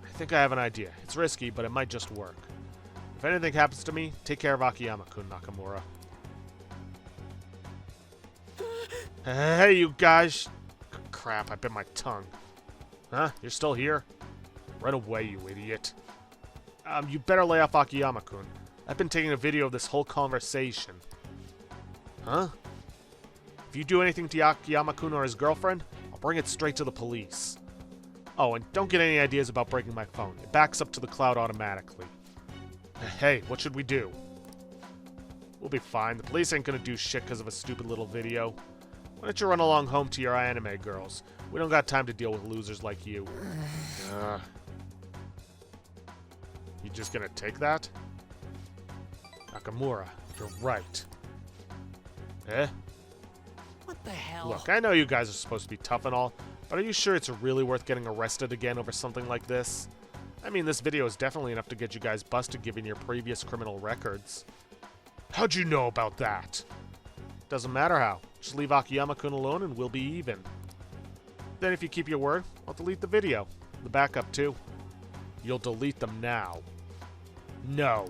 Speaker 1: I think I have an idea. It's risky, but it might just work. If anything happens to me, take care of Akiyama-kun, Nakamura. Hey, you guys! Crap, I bit my tongue. Huh? You're still here? Run away, you idiot. You better lay off Akiyama-kun. I've been taking a video of this whole conversation. Huh? If you do anything to Akiyama-kun or his girlfriend, I'll bring it straight to the police. Oh, and don't get any ideas about breaking my phone. It backs up to the cloud automatically. Hey, what should we do? We'll be fine. The police ain't gonna do shit because of a stupid little video. Why don't you run along home to your anime girls? We don't got time to deal with losers like you. You just gonna take that? Nakamura, you're right. Eh?
Speaker 5: What the hell?
Speaker 1: Look, I know you guys are supposed to be tough and all, but are you sure it's really worth getting arrested again over something like this? I mean, this video is definitely enough to get you guys busted given your previous criminal records. How'd you know about that? Doesn't matter how. Just leave Akiyama-kun alone and we'll be even. Then if you keep your word, I'll delete the video. The backup too. You'll delete them now. No.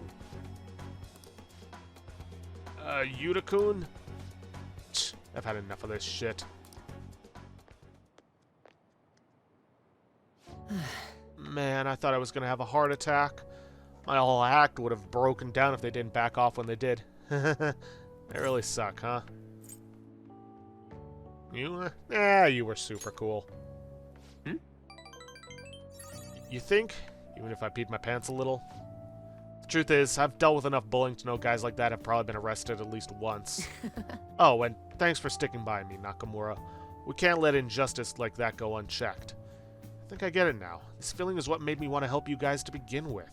Speaker 1: Yuta-kun? I've had enough of this shit. Man, I thought I was gonna have a heart attack. My whole act would have broken down if they didn't back off when they did. They really suck, huh? You were super cool. You think? Even if I peed my pants a little? The truth is, I've dealt with enough bullying to know guys like that have probably been arrested at least once. Oh, and thanks for sticking by me, Nakamura. We can't let injustice like that go unchecked. I think I get it now. This feeling is what made me want to help you guys to begin with.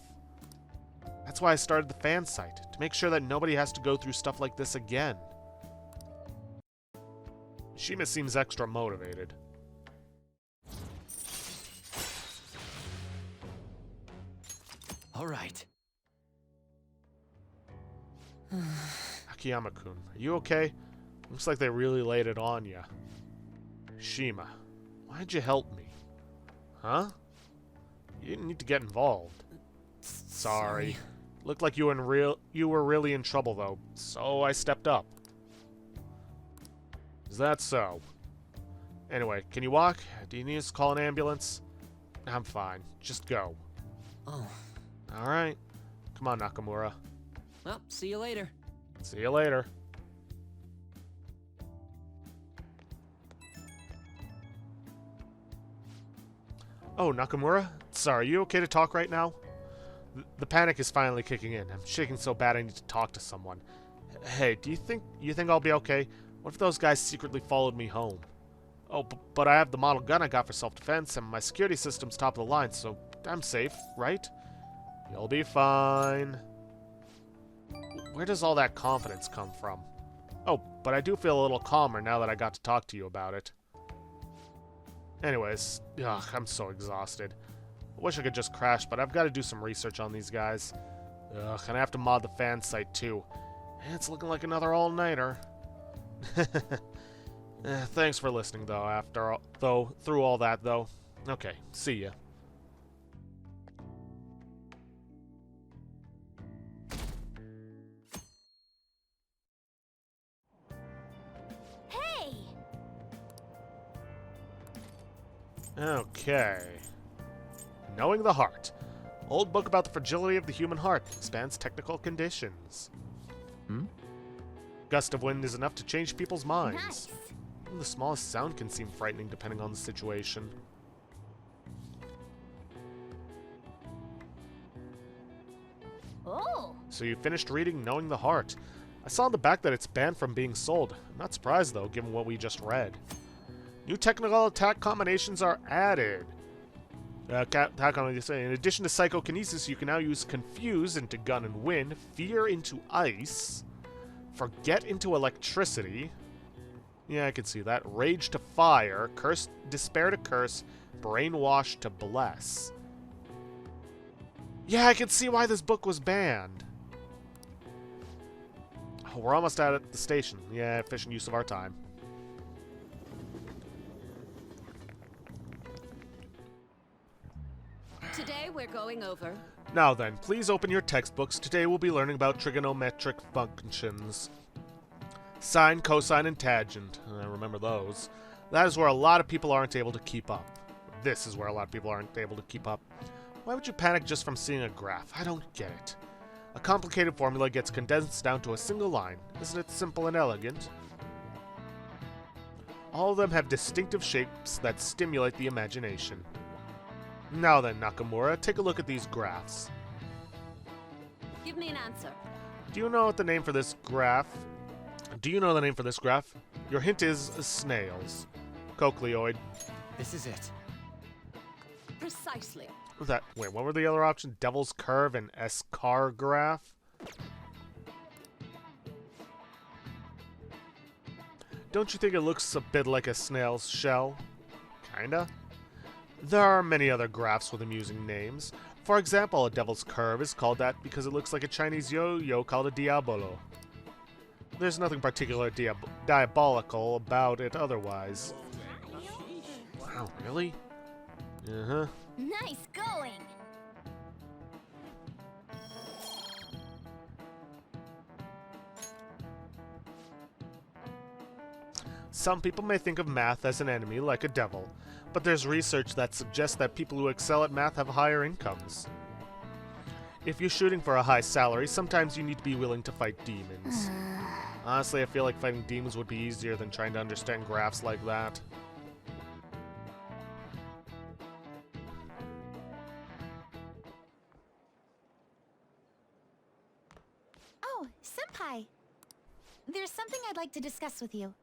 Speaker 1: That's why I started the fan site, to make sure that nobody has to go through stuff like this again. Shima seems extra motivated.
Speaker 5: All right.
Speaker 1: Akiyama-kun, are you okay? Looks like they really laid it on ya. Shima, why'd you help me? Huh? You didn't need to get involved. Sorry. Looked like you were really in trouble though, so I stepped up. Is that so? Anyway, can you walk? Do you need us to call an ambulance? I'm fine. Just go.
Speaker 5: Oh.
Speaker 1: Alright. Come on, Nakamura.
Speaker 5: Well, see you later.
Speaker 1: See you later. Oh, Nakamura? Sorry, are you okay to talk right now? The panic is finally kicking in. I'm shaking so bad I need to talk to someone. Hey, do you think I'll be okay? What if those guys secretly followed me home? Oh, but I have the model gun I got for self-defense, and my security system's top of the line, so I'm safe, right? You'll be fine. Where does all that confidence come from? Oh, but I do feel a little calmer now that I got to talk to you about it. Anyways, ugh, I'm so exhausted. I wish I could just crash, but I've got to do some research on these guys. Ugh, and I have to mod the fan site too. And it's looking like another all-nighter. Thanks for listening, though. Through all that, though. Okay, see ya.
Speaker 6: Hey!
Speaker 1: Okay. Knowing the Heart. Old book about the fragility of the human heart. Expands technical conditions. Gust of wind is enough to change people's minds.
Speaker 6: Nice.
Speaker 1: Even the smallest sound can seem frightening depending on the situation.
Speaker 6: Oh!
Speaker 1: So you finished reading Knowing the Heart. I saw on the back that it's banned from being sold. I'm not surprised though, given what we just read. New technical attack combinations are added. In addition to psychokinesis, you can now use Confuse into Gun and Win, Fear into Ice, Forget into Electricity. Yeah, I can see that. Rage to Fire, Despair to Curse, Brainwash to Bless. Yeah, I can see why this book was banned. we're almost at the station. Yeah, efficient use of our time.
Speaker 7: Today we're going over.
Speaker 1: Now then, please open your textbooks. Today we'll be learning about trigonometric functions. Sine, cosine, and tangent. Remember those. That is where a lot of people aren't able to keep up. This is where a lot of people aren't able to keep up. Why would you panic just from seeing a graph? I don't get it. A complicated formula gets condensed down to a single line. Isn't it simple and elegant? All of them have distinctive shapes that stimulate the imagination. Now then, Nakamura, take a look at these graphs.
Speaker 7: Give me an answer.
Speaker 1: Do you know what the name for this graph? Do you know the name for this graph? Your hint is snails. Cochleoid.
Speaker 5: This is it.
Speaker 7: Precisely.
Speaker 1: Wait, what were the other options? Devil's Curve and S-car graph? Don't you think it looks a bit like a snail's shell? Kinda. There are many other graphs with amusing names. For example, a Devil's Curve is called that because it looks like a Chinese yo-yo called a Diabolo. There's nothing particularly diabolical about it otherwise. Wow, really? Uh-huh.
Speaker 6: Nice going!
Speaker 1: Some people may think of math as an enemy, like a devil, but there's research that suggests that people who excel at math have higher incomes. If you're shooting for a high salary, sometimes you need to be willing to fight demons. Honestly, I feel like fighting demons would be easier than trying to understand graphs like that.
Speaker 3: Oh, Senpai! There's something I'd like to discuss with you.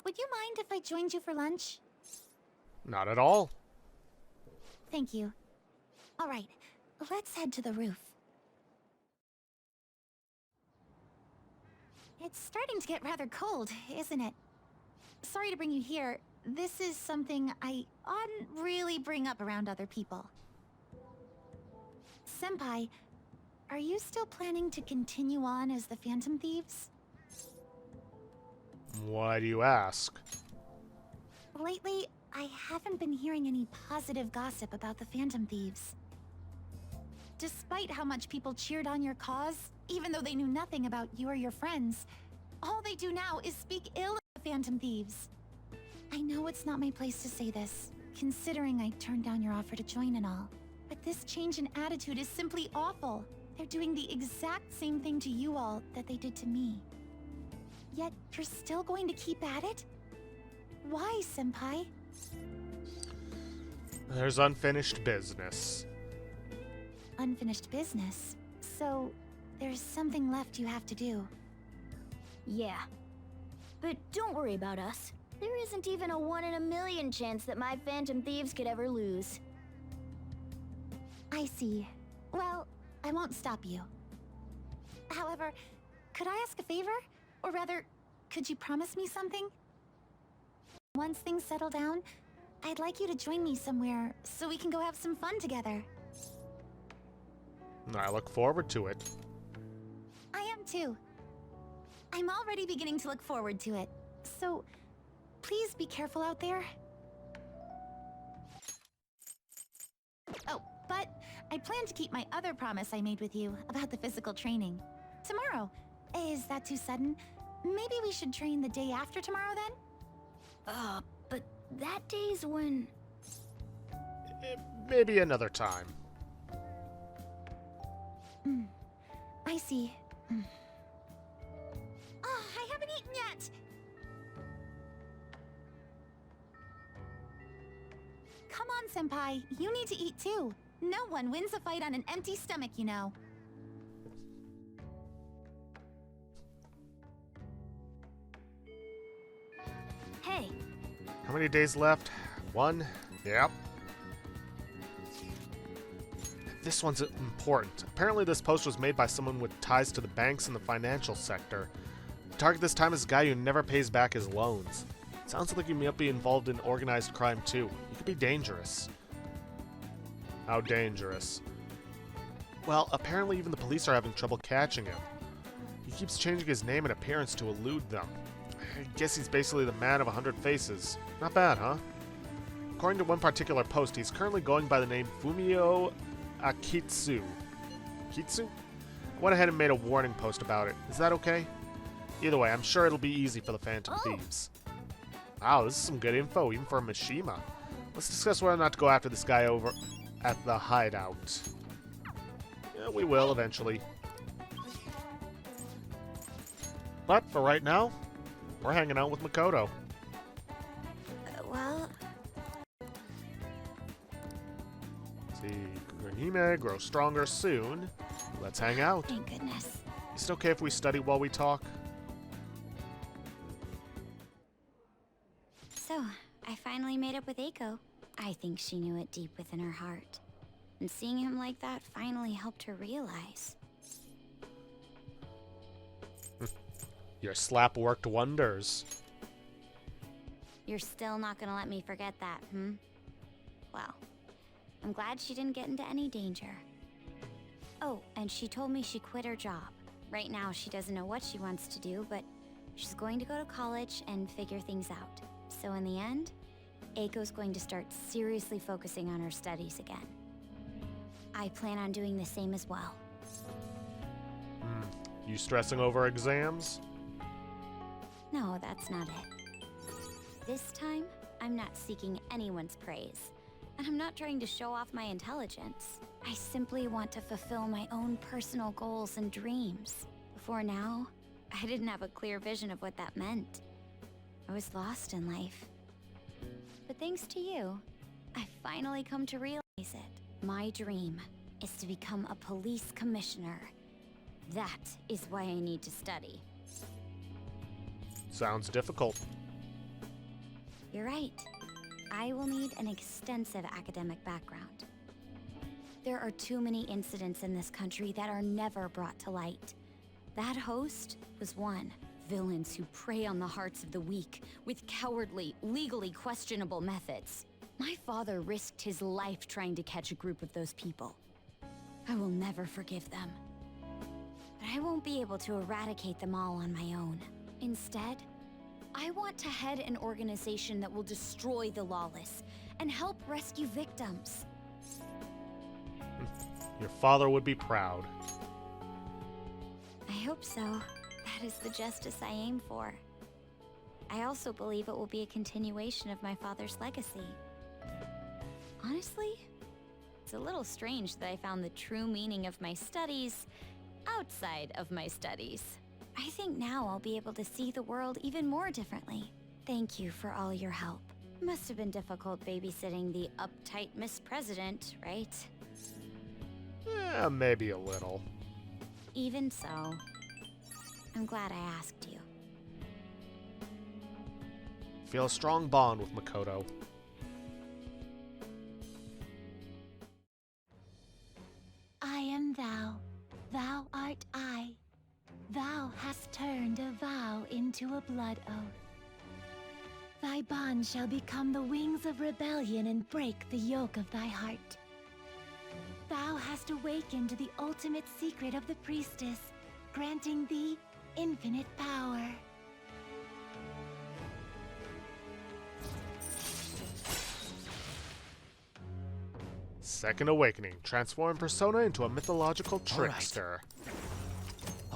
Speaker 3: Would you mind if I joined you for lunch?
Speaker 1: Not at all.
Speaker 3: Thank you. Alright, let's head to the roof. It's starting to get rather cold, isn't it? Sorry to bring you here. This is something I oughtn't really bring up around other people. Senpai, are you still planning to continue on as the Phantom Thieves?
Speaker 1: Why do you ask?
Speaker 3: Lately, I haven't been hearing any positive gossip about the Phantom Thieves. Despite how much people cheered on your cause, even though they knew nothing about you or your friends, all they do now is speak ill of the Phantom Thieves. I know it's not my place to say this, considering I turned down your offer to join and all. But this change in attitude is simply awful. They're doing the exact same thing to you all that they did to me. Yet, you're still going to keep at it? Why, Senpai?
Speaker 1: There's unfinished business.
Speaker 3: Unfinished business? So, there's something left you have to do.
Speaker 8: Yeah. But don't worry about us. There isn't even a 1 in a million chance that my Phantom Thieves could ever lose.
Speaker 3: I see. Well, I won't stop you. However, could I ask a favor? Or rather, could you promise me something? Once things settle down, I'd like you to join me somewhere so we can go have some fun together.
Speaker 1: I look forward to it.
Speaker 3: I am too. I'm already beginning to look forward to it. So, please be careful out there. Oh, but I plan to keep my other promise I made with you about the physical training. Tomorrow. Is that too sudden? Maybe we should train the day after tomorrow then?
Speaker 8: But that day's when...
Speaker 1: Maybe another time.
Speaker 3: I see. Oh, I haven't eaten yet! Come on, Senpai. You need to eat too. No one wins a fight on an empty stomach, you know.
Speaker 8: Hey,
Speaker 1: How many days left? 1? Yep. This one's important. Apparently this post was made by someone with ties to the banks and the financial sector. The target this time is a guy who never pays back his loans. Sounds like you might be involved in organized crime too. You could be dangerous. How dangerous? Well, apparently even the police are having trouble catching him. He keeps changing his name and appearance to elude them. I guess he's basically the man of 100 faces. Not bad, huh? According to one particular post, he's currently going by the name Fumio Akitsu. Kitsu? I went ahead and made a warning post about it. Is that okay? Either way, I'm sure it'll be easy for the Phantom Thieves. Wow, this is some good info, even for Mishima. Let's discuss whether or not to go after this guy over at the hideout. Yeah, we will eventually. But for right now, we're hanging out with Makoto.
Speaker 6: Well,
Speaker 1: See, Hime grow stronger soon. Let's hang out.
Speaker 6: thank goodness.
Speaker 1: Is it okay if we study while we talk?
Speaker 6: So, I finally made up with Eiko. I think she knew it deep within her heart. And seeing him like that finally helped her realize.
Speaker 1: Your slap worked wonders.
Speaker 6: You're still not gonna let me forget that, hmm? Well, I'm glad she didn't get into any danger. Oh, and she told me she quit her job. Right now, she doesn't know what she wants to do, but she's going to go to college and figure things out. So in the end, Eiko's going to start seriously focusing on her studies again. I plan on doing the same as well.
Speaker 1: You stressing over exams?
Speaker 6: No, that's not it. This time, I'm not seeking anyone's praise. And I'm not trying to show off my intelligence. I simply want to fulfill my own personal goals and dreams. Before now, I didn't have a clear vision of what that meant. I was lost in life. But thanks to you, I finally come to realize it. My dream is to become a police commissioner. That is why I need to study.
Speaker 1: Sounds difficult.
Speaker 6: You're right. I will need an extensive academic background. There are too many incidents in this country that are never brought to light. That host was one. Villains who prey on the hearts of the weak with cowardly, legally questionable methods. My father risked his life trying to catch a group of those people. I will never forgive them. But I won't be able to eradicate them all on my own. Instead, I want to head an organization that will destroy the lawless and help rescue victims.
Speaker 1: Your father would be proud.
Speaker 6: I hope so. That is the justice I aim for. I also believe it will be a continuation of my father's legacy. Honestly, it's a little strange that I found the true meaning of my studies outside of my studies. I think now I'll be able to see the world even more differently. Thank you for all your help. Must have been difficult babysitting the uptight Miss President, right?
Speaker 1: Yeah, maybe a little.
Speaker 6: Even so, I'm glad I asked you.
Speaker 1: Feel a strong bond with Makoto.
Speaker 3: I am thou, thou art I. Thou hast turned a vow into a blood oath. Thy bond shall become the wings of rebellion and break the yoke of thy heart. Thou hast awakened to the ultimate secret of the priestess, granting thee infinite power.
Speaker 1: Second Awakening. Transform Persona into a mythological
Speaker 5: All right.
Speaker 1: trickster.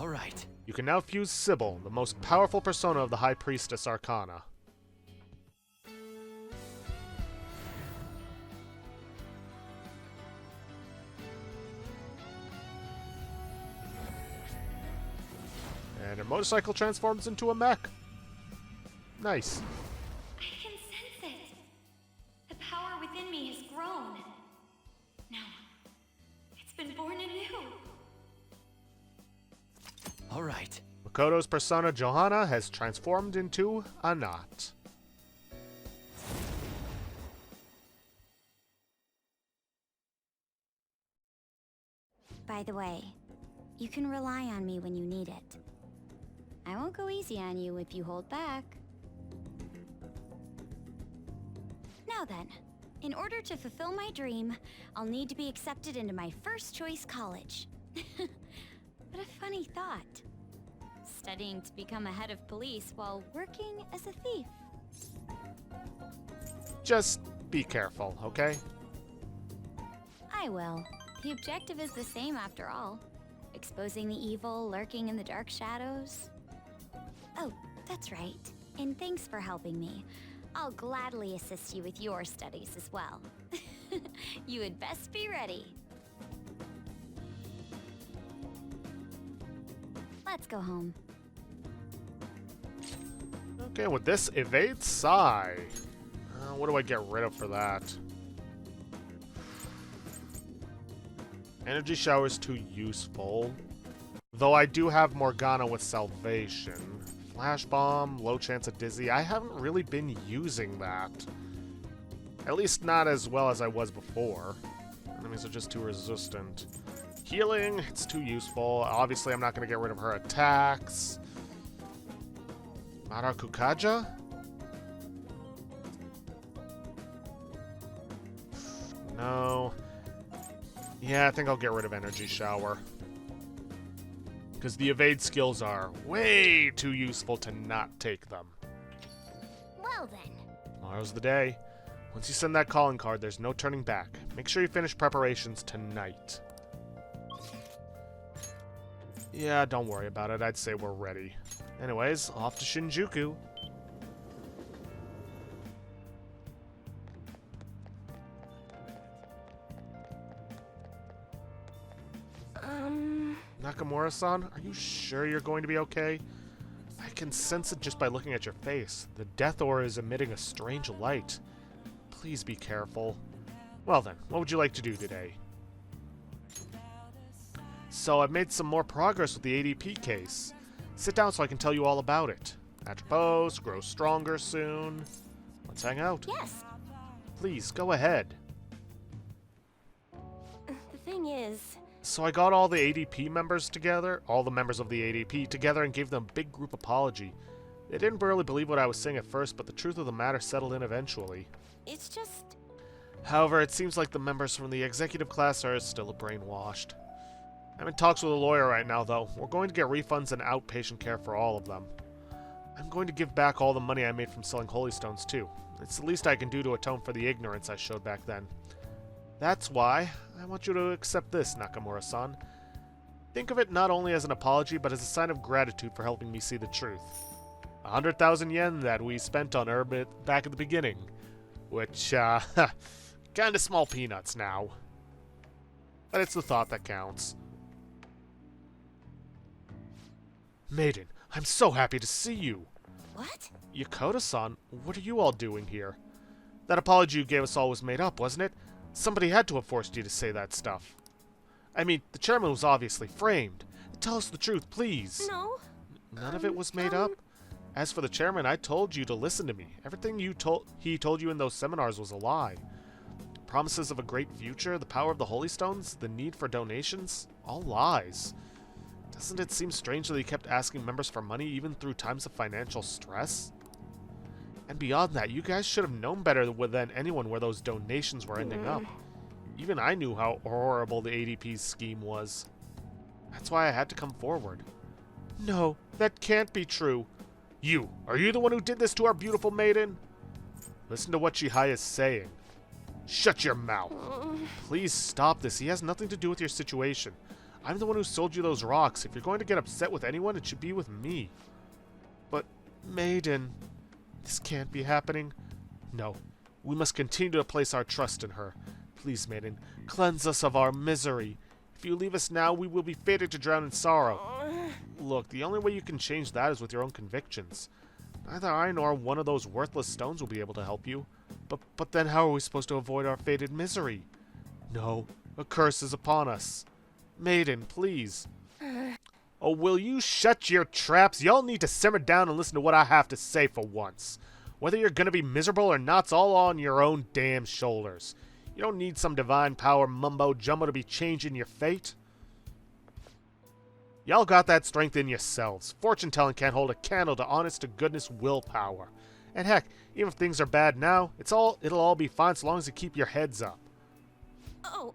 Speaker 5: All right.
Speaker 1: You can now fuse Sybil, the most powerful persona of the High Priestess Arcana. And her motorcycle transforms into a mech. Nice.
Speaker 8: I can sense it. The power within me has grown. No, it's been born anew.
Speaker 5: All right.
Speaker 1: Makoto's persona Johanna has transformed into a knot.
Speaker 6: By the way, you can rely on me when you need it. I won't go easy on you if you hold back. Now then, in order to fulfill my dream, I'll need to be accepted into my first choice college. What a funny thought. studying to become a head of police while working as a thief.
Speaker 1: Just be careful, okay?
Speaker 6: I will. The objective is the same after all. Exposing the evil lurking in the dark shadows. Oh, that's right. And thanks for helping me. I'll gladly assist you with your studies as well. You had best be ready. Let's go home.
Speaker 1: Okay, with this, evade Psy. What do I get rid of for that? Energy shower is too useful. Though I do have Morgana with salvation. Flash bomb, low chance of dizzy. I haven't really been using that. At least not as well as I was before. Enemies are just too resistant. Healing, it's too useful. Obviously, I'm not going to get rid of her attacks. Marakukaja? No. Yeah, I think I'll get rid of Energy Shower. Because the evade skills are way too useful to not take them.
Speaker 8: Well then.
Speaker 1: Tomorrow's the day. Once you send that calling card, there's no turning back. Make sure you finish preparations tonight. Yeah, don't worry about it. I'd say we're ready. Anyways, off to Shinjuku. Nakamura-san, are you sure you're going to be okay? I can sense it just by looking at your face. The death aura is emitting a strange light. Please be careful. Well then, what would you like to do today? So I've made some more progress with the ADP case. Sit down so I can tell you all about it. At your post, grow stronger soon. Let's hang out.
Speaker 8: Yes.
Speaker 1: Please, go ahead.
Speaker 8: The thing is...
Speaker 1: So I got all the ADP members together, all the members of the ADP together, and gave them a big group apology. They didn't really believe what I was saying at first, but the truth of the matter settled in eventually.
Speaker 8: It's just...
Speaker 1: However, it seems like the members from the executive class are still brainwashed. I'm in talks with a lawyer right now, though. We're going to get refunds and outpatient care for all of them. I'm going to give back all the money I made from selling holy stones, too. It's the least I can do to atone for the ignorance I showed back then. That's why I want you to accept this, Nakamura-san. Think of it not only as an apology, but as a sign of gratitude for helping me see the truth. 100,000 yen that we spent on Urbit back at the beginning. Which, kinda small peanuts now. But it's the thought that counts. Maiden, I'm so happy to see you.
Speaker 8: What?
Speaker 1: Yokota-san, what are you all doing here? That apology you gave us all was made up, wasn't it? Somebody had to have forced you to say that stuff. I mean, the chairman was obviously framed. Tell us the truth, please.
Speaker 8: No.
Speaker 1: None of it was made up? As for the chairman, I told you to listen to me. Everything he told you in those seminars was a lie. Promises of a great future, the power of the Holy Stones, the need for donations, all lies. Doesn't it seem strange that he kept asking members for money even through times of financial stress? And beyond that, you guys should have known better than anyone where those donations were ending up. Even I knew how horrible the ADP's scheme was. That's why I had to come forward. No, that can't be true. Are you the one who did this to our beautiful maiden? Listen to what Chihaya is saying. Shut your mouth. Please stop this. He has nothing to do with your situation. I'm the one who sold you those rocks. If you're going to get upset with anyone, it should be with me. But, maiden, this can't be happening. No, we must continue to place our trust in her. Please, maiden, cleanse us of our misery. If you leave us now, we will be fated to drown in sorrow. Look, the only way you can change that is with your own convictions. Neither I nor one of those worthless stones will be able to help you. But then how are we supposed to avoid our fated misery? No, a curse is upon us. Maiden, please. Oh, will you shut your traps? Y'all need to simmer down and listen to what I have to say for once. Whether you're gonna be miserable or not's all on your own damn shoulders. You don't need some divine power mumbo-jumbo to be changing your fate. Y'all got that strength in yourselves. Fortune-telling can't hold a candle to honest-to-goodness willpower. And heck, even if things are bad now, it'll all be fine so long as you keep your heads up.
Speaker 8: Oh,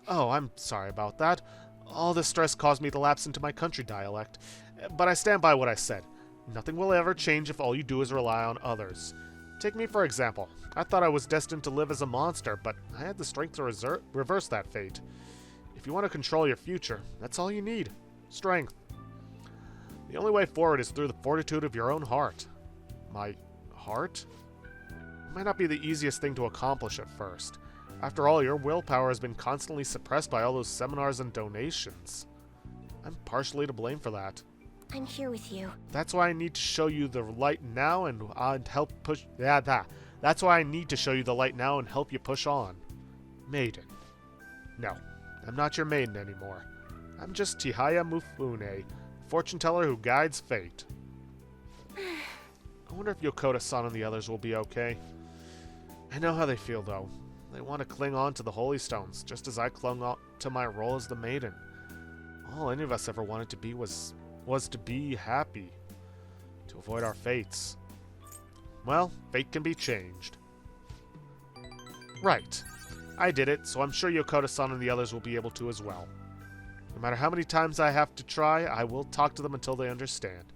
Speaker 1: Oh, I'm sorry about that. All this stress caused me to lapse into my country dialect. But I stand by what I said. Nothing will ever change if all you do is rely on others. Take me for example. I thought I was destined to live as a monster, but I had the strength to reverse that fate. If you want to control your future, that's all you need. Strength. The only way forward is through the fortitude of your own heart. My heart? It might not be the easiest thing to accomplish at first. After all, your willpower has been constantly suppressed by all those seminars and donations. I'm partially to blame for that.
Speaker 8: I'm here with you.
Speaker 1: That's why I need to show you the light now and help push... That's why I need to show you the light now and help you push on. Maiden. No, I'm not your maiden anymore. I'm just Chihaya Mifune, fortune teller who guides fate. I wonder if Yokota-san and the others will be okay. I know how they feel, though. They want to cling on to the holy stones, just as I clung on to my role as the maiden. All any of us ever wanted to be was to be happy, to avoid our fates. Well, fate can be changed. Right. I did it, so I'm sure Yokota-san and the others will be able to as well. No matter how many times I have to try, I will talk to them until they understand.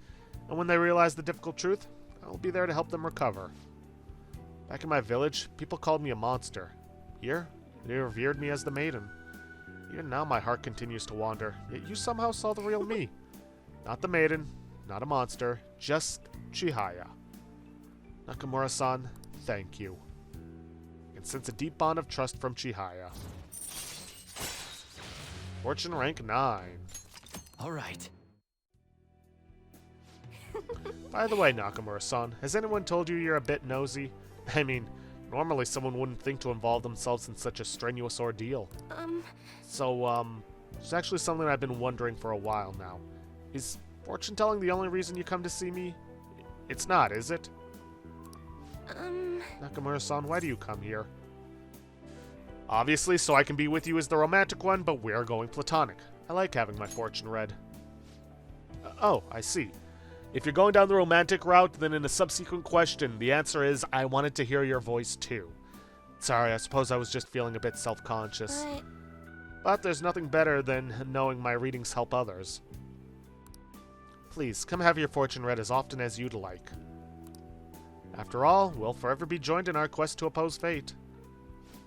Speaker 1: And when they realize the difficult truth, I will be there to help them recover. Back in my village, people called me a monster. Here, they revered me as the maiden. Even now my heart continues to wander, yet you somehow saw the real me. Not the maiden, not a monster, just Chihaya. Nakamura-san, thank you. I can sense a deep bond of trust from Chihaya. Fortune rank 9.
Speaker 5: All right.
Speaker 1: By the way, Nakamura-san, has anyone told you you're a bit nosy? I mean, normally someone wouldn't think to involve themselves in such a strenuous ordeal. It's actually something I've been wondering for a while now. Is fortune-telling the only reason you come to see me? It's not, is it? Nakamura-san, why do you come here? Obviously, so I can be with you as the romantic one, but we're going platonic. I like having my fortune read. Oh, I see. If you're going down the romantic route, then in a subsequent question, the answer is, I wanted to hear your voice too. Sorry, I suppose I was just feeling a bit self-conscious. But there's nothing better than knowing my readings help others. Please, come have your fortune read as often as you'd like. After all, we'll forever be joined in our quest to oppose fate.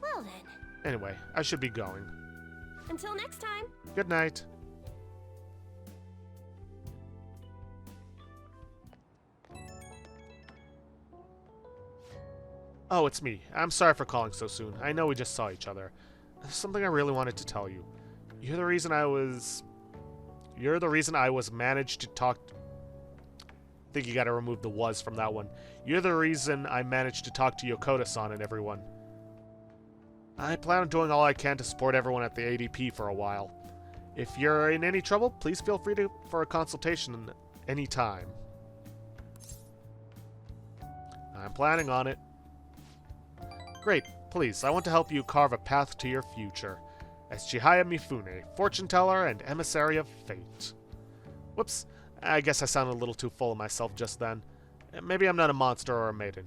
Speaker 8: Well then.
Speaker 1: Anyway, I should be going.
Speaker 7: Until next time.
Speaker 1: Good night. Oh, it's me. I'm sorry for calling so soon. I know we just saw each other. There's something I really wanted to tell you. You're the reason I was managed to talk... I think you gotta remove the was from that one. You're the reason I managed to talk to Yokota-san and everyone. I plan on doing all I can to support everyone at the ADP for a while. If you're in any trouble, please feel free for a consultation any time. I'm planning on it. Great, please, I want to help you carve a path to your future. As Chihaya Mifune, fortune teller and emissary of fate. Whoops, I guess I sounded a little too full of myself just then. Maybe I'm not a monster or a maiden.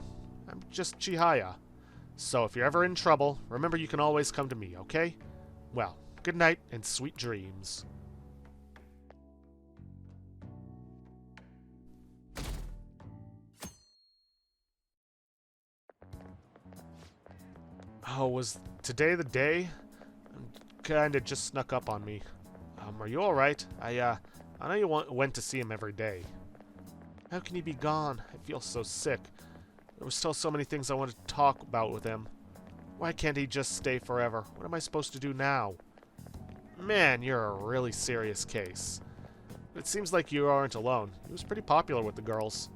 Speaker 1: I'm just Chihaya. So if you're ever in trouble, remember you can always come to me, okay? Well, good night and sweet dreams. Oh, was today the day? Kinda just snuck up on me. Are you alright? I know you went to see him every day. How can he be gone? I feel so sick. There were still so many things I wanted to talk about with him. Why can't he just stay forever? What am I supposed to do now? Man, you're a really serious case. It seems like you aren't alone. He was pretty popular with the girls.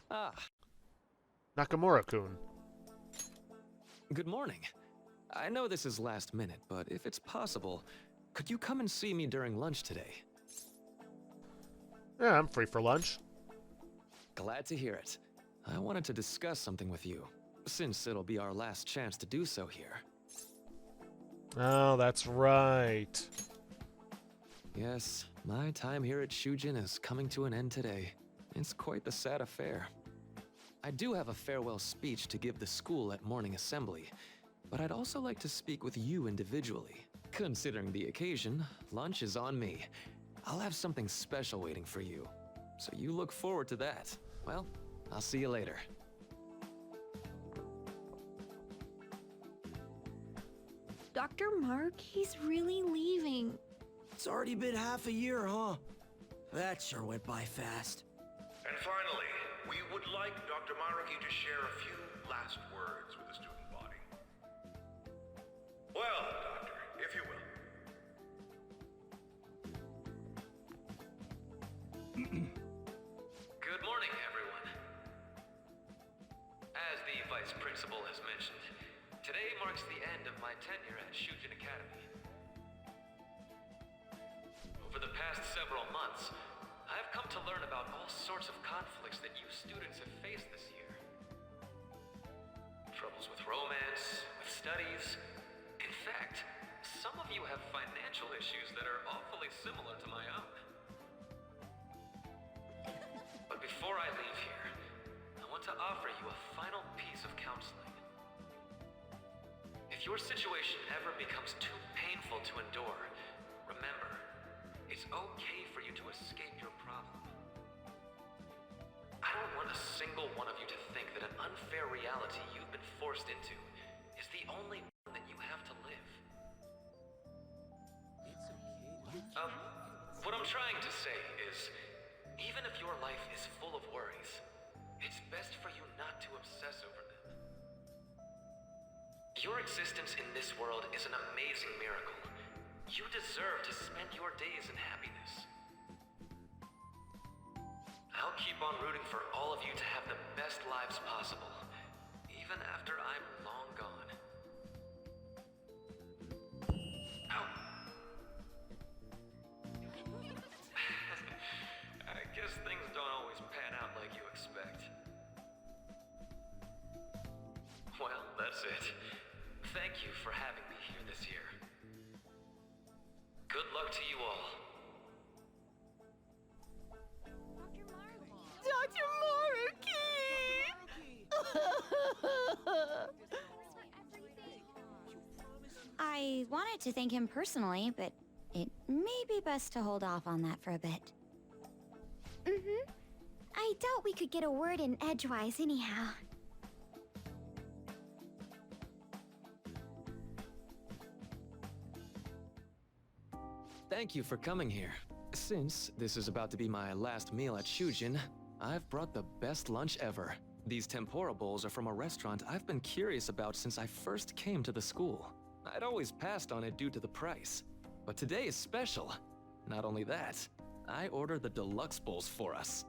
Speaker 5: Ah,
Speaker 1: Nakamura-kun.
Speaker 5: good morning. I know this is last minute, but if it's possible, could you come and see me during lunch today?
Speaker 1: Yeah, I'm free for lunch.
Speaker 5: Glad to hear it. I wanted to discuss something with you, since it'll be our last chance to do so here.
Speaker 1: Oh, that's right.
Speaker 5: Yes, my time here at Shujin is coming to an end today. It's quite the sad affair. I do have a farewell speech to give the school at morning assembly, but I'd also like to speak with you individually. Considering the occasion, lunch is on me. I'll have something special waiting for you, so you look forward to that. Well, I'll see you later.
Speaker 7: Dr. Mark, he's really leaving.
Speaker 9: It's already been half a year, huh? That sure went by fast.
Speaker 10: And finally, we would like Dr. Maruki to share a few last words with the student body. Well, Doctor, if you will.
Speaker 5: Good morning, everyone. As the Vice Principal has mentioned, today marks the end of my tenure at Shujin Academy. Over the past several months, I've come to learn about all sorts of conflicts that you students have faced this year. Troubles with romance, with studies. In fact, some of you have financial issues that are awfully similar to my own. But before I leave here, I want to offer you a final piece of counseling. If your situation ever becomes too painful to endure, remember, it's okay for you to escape your problem. I don't want a single one of you to think that an unfair reality you've been forced into is the only one that you have to live. What I'm trying to say is, even if your life is full of worries, it's best for you not to obsess over them. Your existence in this world is an amazing miracle. You deserve to spend your days in happiness. I'll keep on rooting for all of you to have the best lives possible, even after I'm long gone. Ow. I guess things don't always pan out like you expect. Well, that's it. Thank you for having me here this year. Good luck to you all.
Speaker 7: Dr. Maruki!
Speaker 6: I wanted to thank him personally, but it may be best to hold off on that for a bit.
Speaker 8: Mm-hmm. I doubt we could get a word in edgewise anyhow.
Speaker 5: Thank you for coming here. Since this is about to be my last meal at Shujin, I've brought the best lunch ever. These tempura bowls are from a restaurant I've been curious about since I first came to the school. I'd always passed on it due to the price, but today is special. Not only that, I ordered the deluxe bowls for us.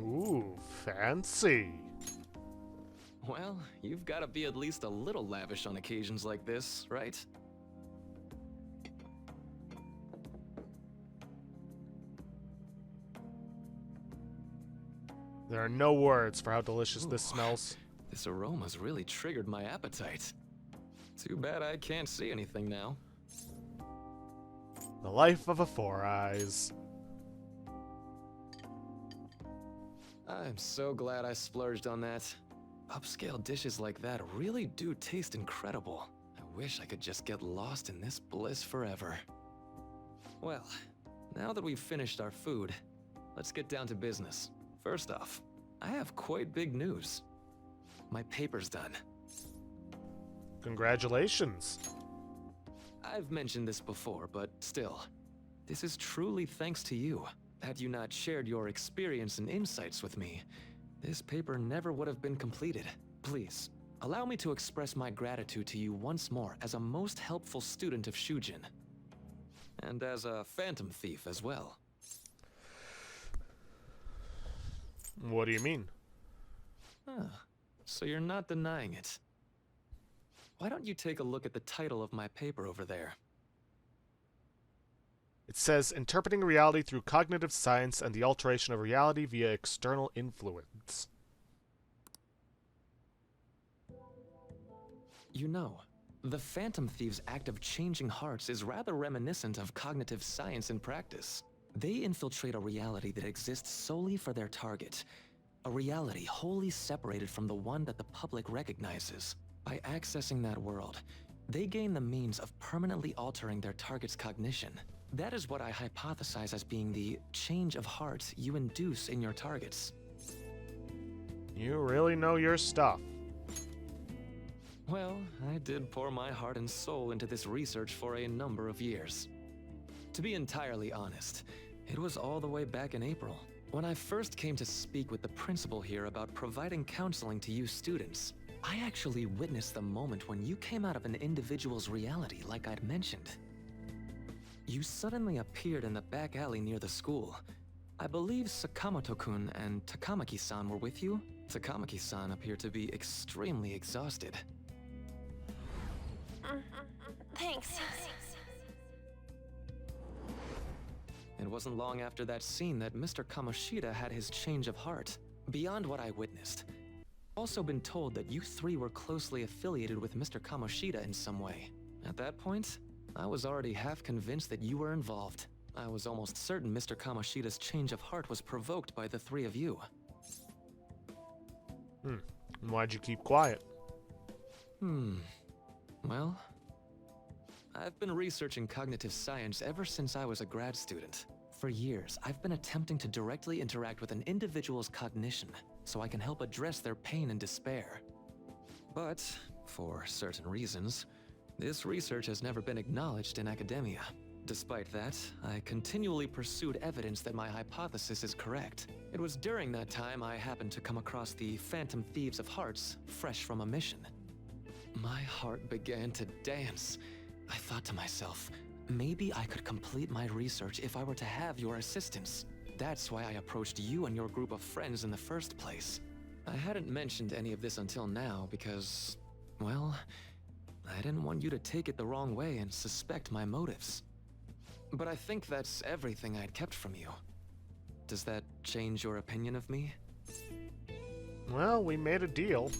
Speaker 1: Ooh, fancy.
Speaker 5: Well, you've got to be at least a little lavish on occasions like this, right?
Speaker 1: There are no words for how delicious this
Speaker 5: Ooh.
Speaker 1: smells.
Speaker 5: This aroma's really triggered my appetite. Too bad I can't see anything now.
Speaker 1: The life of a Four Eyes.
Speaker 5: I'm so glad I splurged on that. Upscale dishes like that really do taste incredible. I wish I could just get lost in this bliss forever. Well, now that we've finished our food, let's get down to business. First off, I have quite big news. My paper's done.
Speaker 1: Congratulations.
Speaker 5: I've mentioned this before, but still, this is truly thanks to you. Had you not shared your experience and insights with me, this paper never would have been completed. Please, allow me to express my gratitude to you once more as a most helpful student of Shujin. And as a phantom thief as well.
Speaker 1: What do you mean?
Speaker 5: So you're not denying it. Why don't you take a look at the title of my paper over there?
Speaker 1: It says, Interpreting Reality Through Cognitive Science and the Alteration of Reality via External Influence.
Speaker 5: You know, the Phantom Thieves' act of changing hearts is rather reminiscent of cognitive science in practice. They infiltrate a reality that exists solely for their target, a reality wholly separated from the one that the public recognizes. By accessing that world, they gain the means of permanently altering their target's cognition. That is what I hypothesize as being the change of heart you induce in your targets.
Speaker 1: You really know your stuff.
Speaker 5: Well, I did pour my heart and soul into this research for a number of years. To be entirely honest, it was all the way back in April, when I first came to speak with the principal here about providing counseling to you students. I actually witnessed the moment when you came out of an individual's reality like I'd mentioned. You suddenly appeared in the back alley near the school. I believe Sakamoto-kun and Takamaki-san were with you? Takamaki-san appeared to be extremely exhausted.
Speaker 7: Thanks.
Speaker 5: It wasn't long after that scene that Mr. Kamoshida had his change of heart. Beyond what I witnessed, I've also been told that you three were closely affiliated with Mr. Kamoshida in some way. At that point, I was already half convinced that you were involved. I was almost certain Mr. Kamoshida's change of heart was provoked by the three of you.
Speaker 1: And why'd you keep quiet?
Speaker 5: Well, I've been researching cognitive science ever since I was a grad student. For years, I've been attempting to directly interact with an individual's cognition so I can help address their pain and despair. But, for certain reasons, this research has never been acknowledged in academia. Despite that, I continually pursued evidence that my hypothesis is correct. It was during that time I happened to come across the Phantom Thieves of Hearts, fresh from a mission. My heart began to dance. I thought to myself, maybe I could complete my research if I were to have your assistance. That's why I approached you and your group of friends in the first place. I hadn't mentioned any of this until now because, well, I didn't want you to take it the wrong way and suspect my motives. But I think that's everything I'd kept from you. Does that change your opinion of me?
Speaker 1: Well, we made a deal.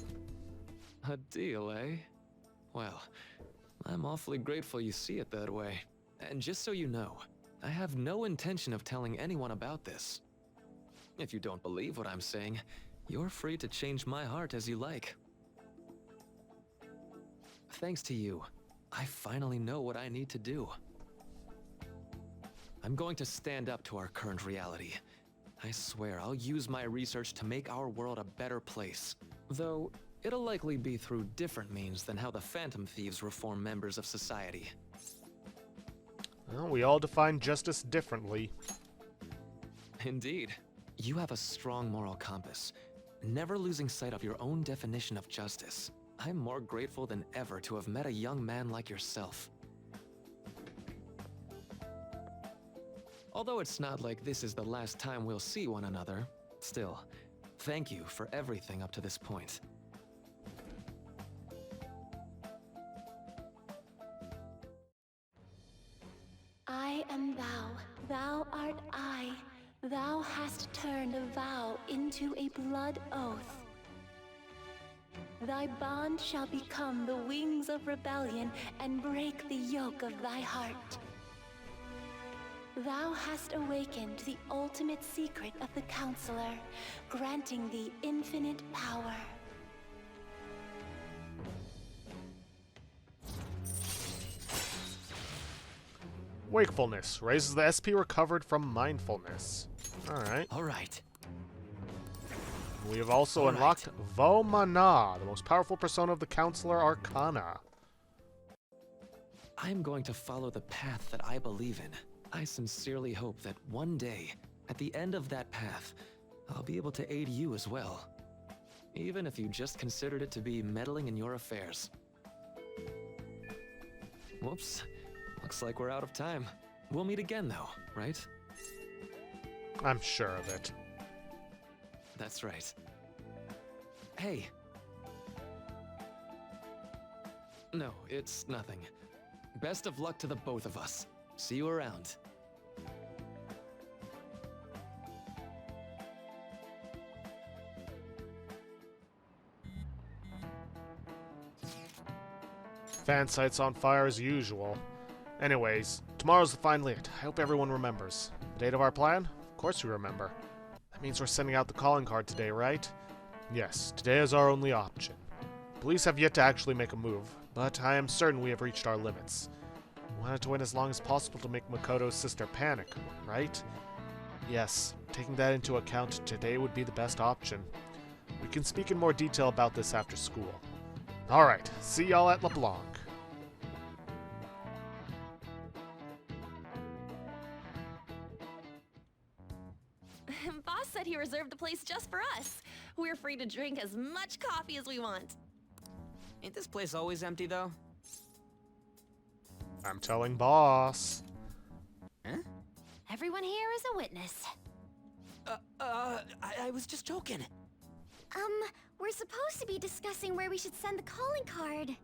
Speaker 5: A deal, eh? Well, I'm awfully grateful you see it that way. And just so you know, I have no intention of telling anyone about this. If you don't believe what I'm saying, you're free to change my heart as you like. Thanks to you, I finally know what I need to do. I'm going to stand up to our current reality. I swear I'll use my research to make our world a better place. Though, it'll likely be through different means than how the Phantom Thieves reform members of society.
Speaker 1: Well, we all define justice differently.
Speaker 5: Indeed. You have a strong moral compass, never losing sight of your own definition of justice. I'm more grateful than ever to have met a young man like yourself. Although it's not like this is the last time we'll see one another, still, thank you for everything up to this point.
Speaker 3: I am thou, thou art I. Thou hast turned a vow into a blood oath. Thy bond shall become the wings of rebellion and break the yoke of thy heart. Thou hast awakened the ultimate secret of the Counselor, granting thee infinite power.
Speaker 1: Wakefulness. Raises the SP recovered from mindfulness. Alright.
Speaker 5: Alright.
Speaker 1: We have also unlocked Vomana, the most powerful persona of the Counselor Arcana.
Speaker 5: I'm going to follow the path that I believe in. I sincerely hope that one day, at the end of that path, I'll be able to aid you as well. Even if you just considered it to be meddling in your affairs. Whoops. Looks like we're out of time. We'll meet again though, right?
Speaker 1: I'm sure of it.
Speaker 5: That's right. Hey. No, it's nothing. Best of luck to the both of us. See you around.
Speaker 1: Fan site's on fire as usual. Anyways, tomorrow's the final date. I hope everyone remembers. The date of our plan? Of course we remember. That means Means we're sending out the calling card today, right? Yes, today is our only option. Police have yet to actually make a move, but I am certain we have reached our limits. We wanted to wait as long as possible to make Makoto's sister panic, right? Yes, taking that into account, today would be the best option. We can speak in more detail about this after school. Alright, see y'all at LeBlanc.
Speaker 7: Boss said he reserved the place just for us. We're free to drink as much coffee as we want.
Speaker 9: Ain't this place always empty, though?
Speaker 1: I'm telling boss.
Speaker 9: Huh?
Speaker 8: Everyone here is a witness.
Speaker 9: I was just joking.
Speaker 8: We're supposed to be discussing where we should send the calling card.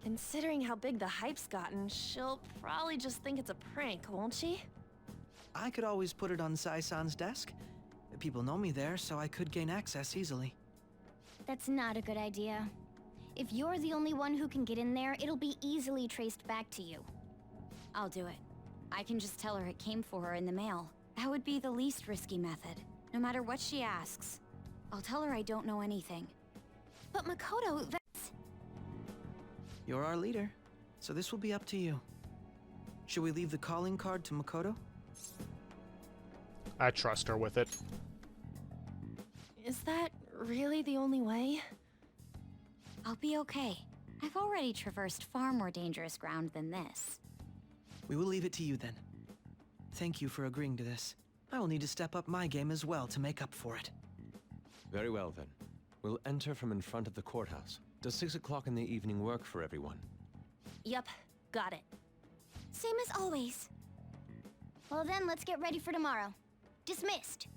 Speaker 7: Considering how big the hype's gotten, she'll probably just think it's a prank, won't she?
Speaker 9: I could always put it on Sai-san's desk. People know me there, so I could gain access easily.
Speaker 8: That's not a good idea. If you're the only one who can get in there, it'll be easily traced back to you.
Speaker 6: I'll do it. I can just tell her it came for her in the mail. That would be the least risky method. No matter what she asks. I'll tell her I don't know anything.
Speaker 7: But Makoto, that's...
Speaker 9: You're our leader, so this will be up to you. Should we leave the calling card to Makoto?
Speaker 1: I trust her with it.
Speaker 7: Is that really the only way?
Speaker 6: I'll be okay. I've already traversed far more dangerous ground than this.
Speaker 9: We will leave it to you then. Thank you for agreeing to this. I will need to step up my game as well to make up for it.
Speaker 11: Very well then. We'll enter from in front of the courthouse. Does 6 o'clock in the evening work for everyone?
Speaker 7: Yep, got it.
Speaker 8: Same as always. Well then, let's get ready for tomorrow. Dismissed.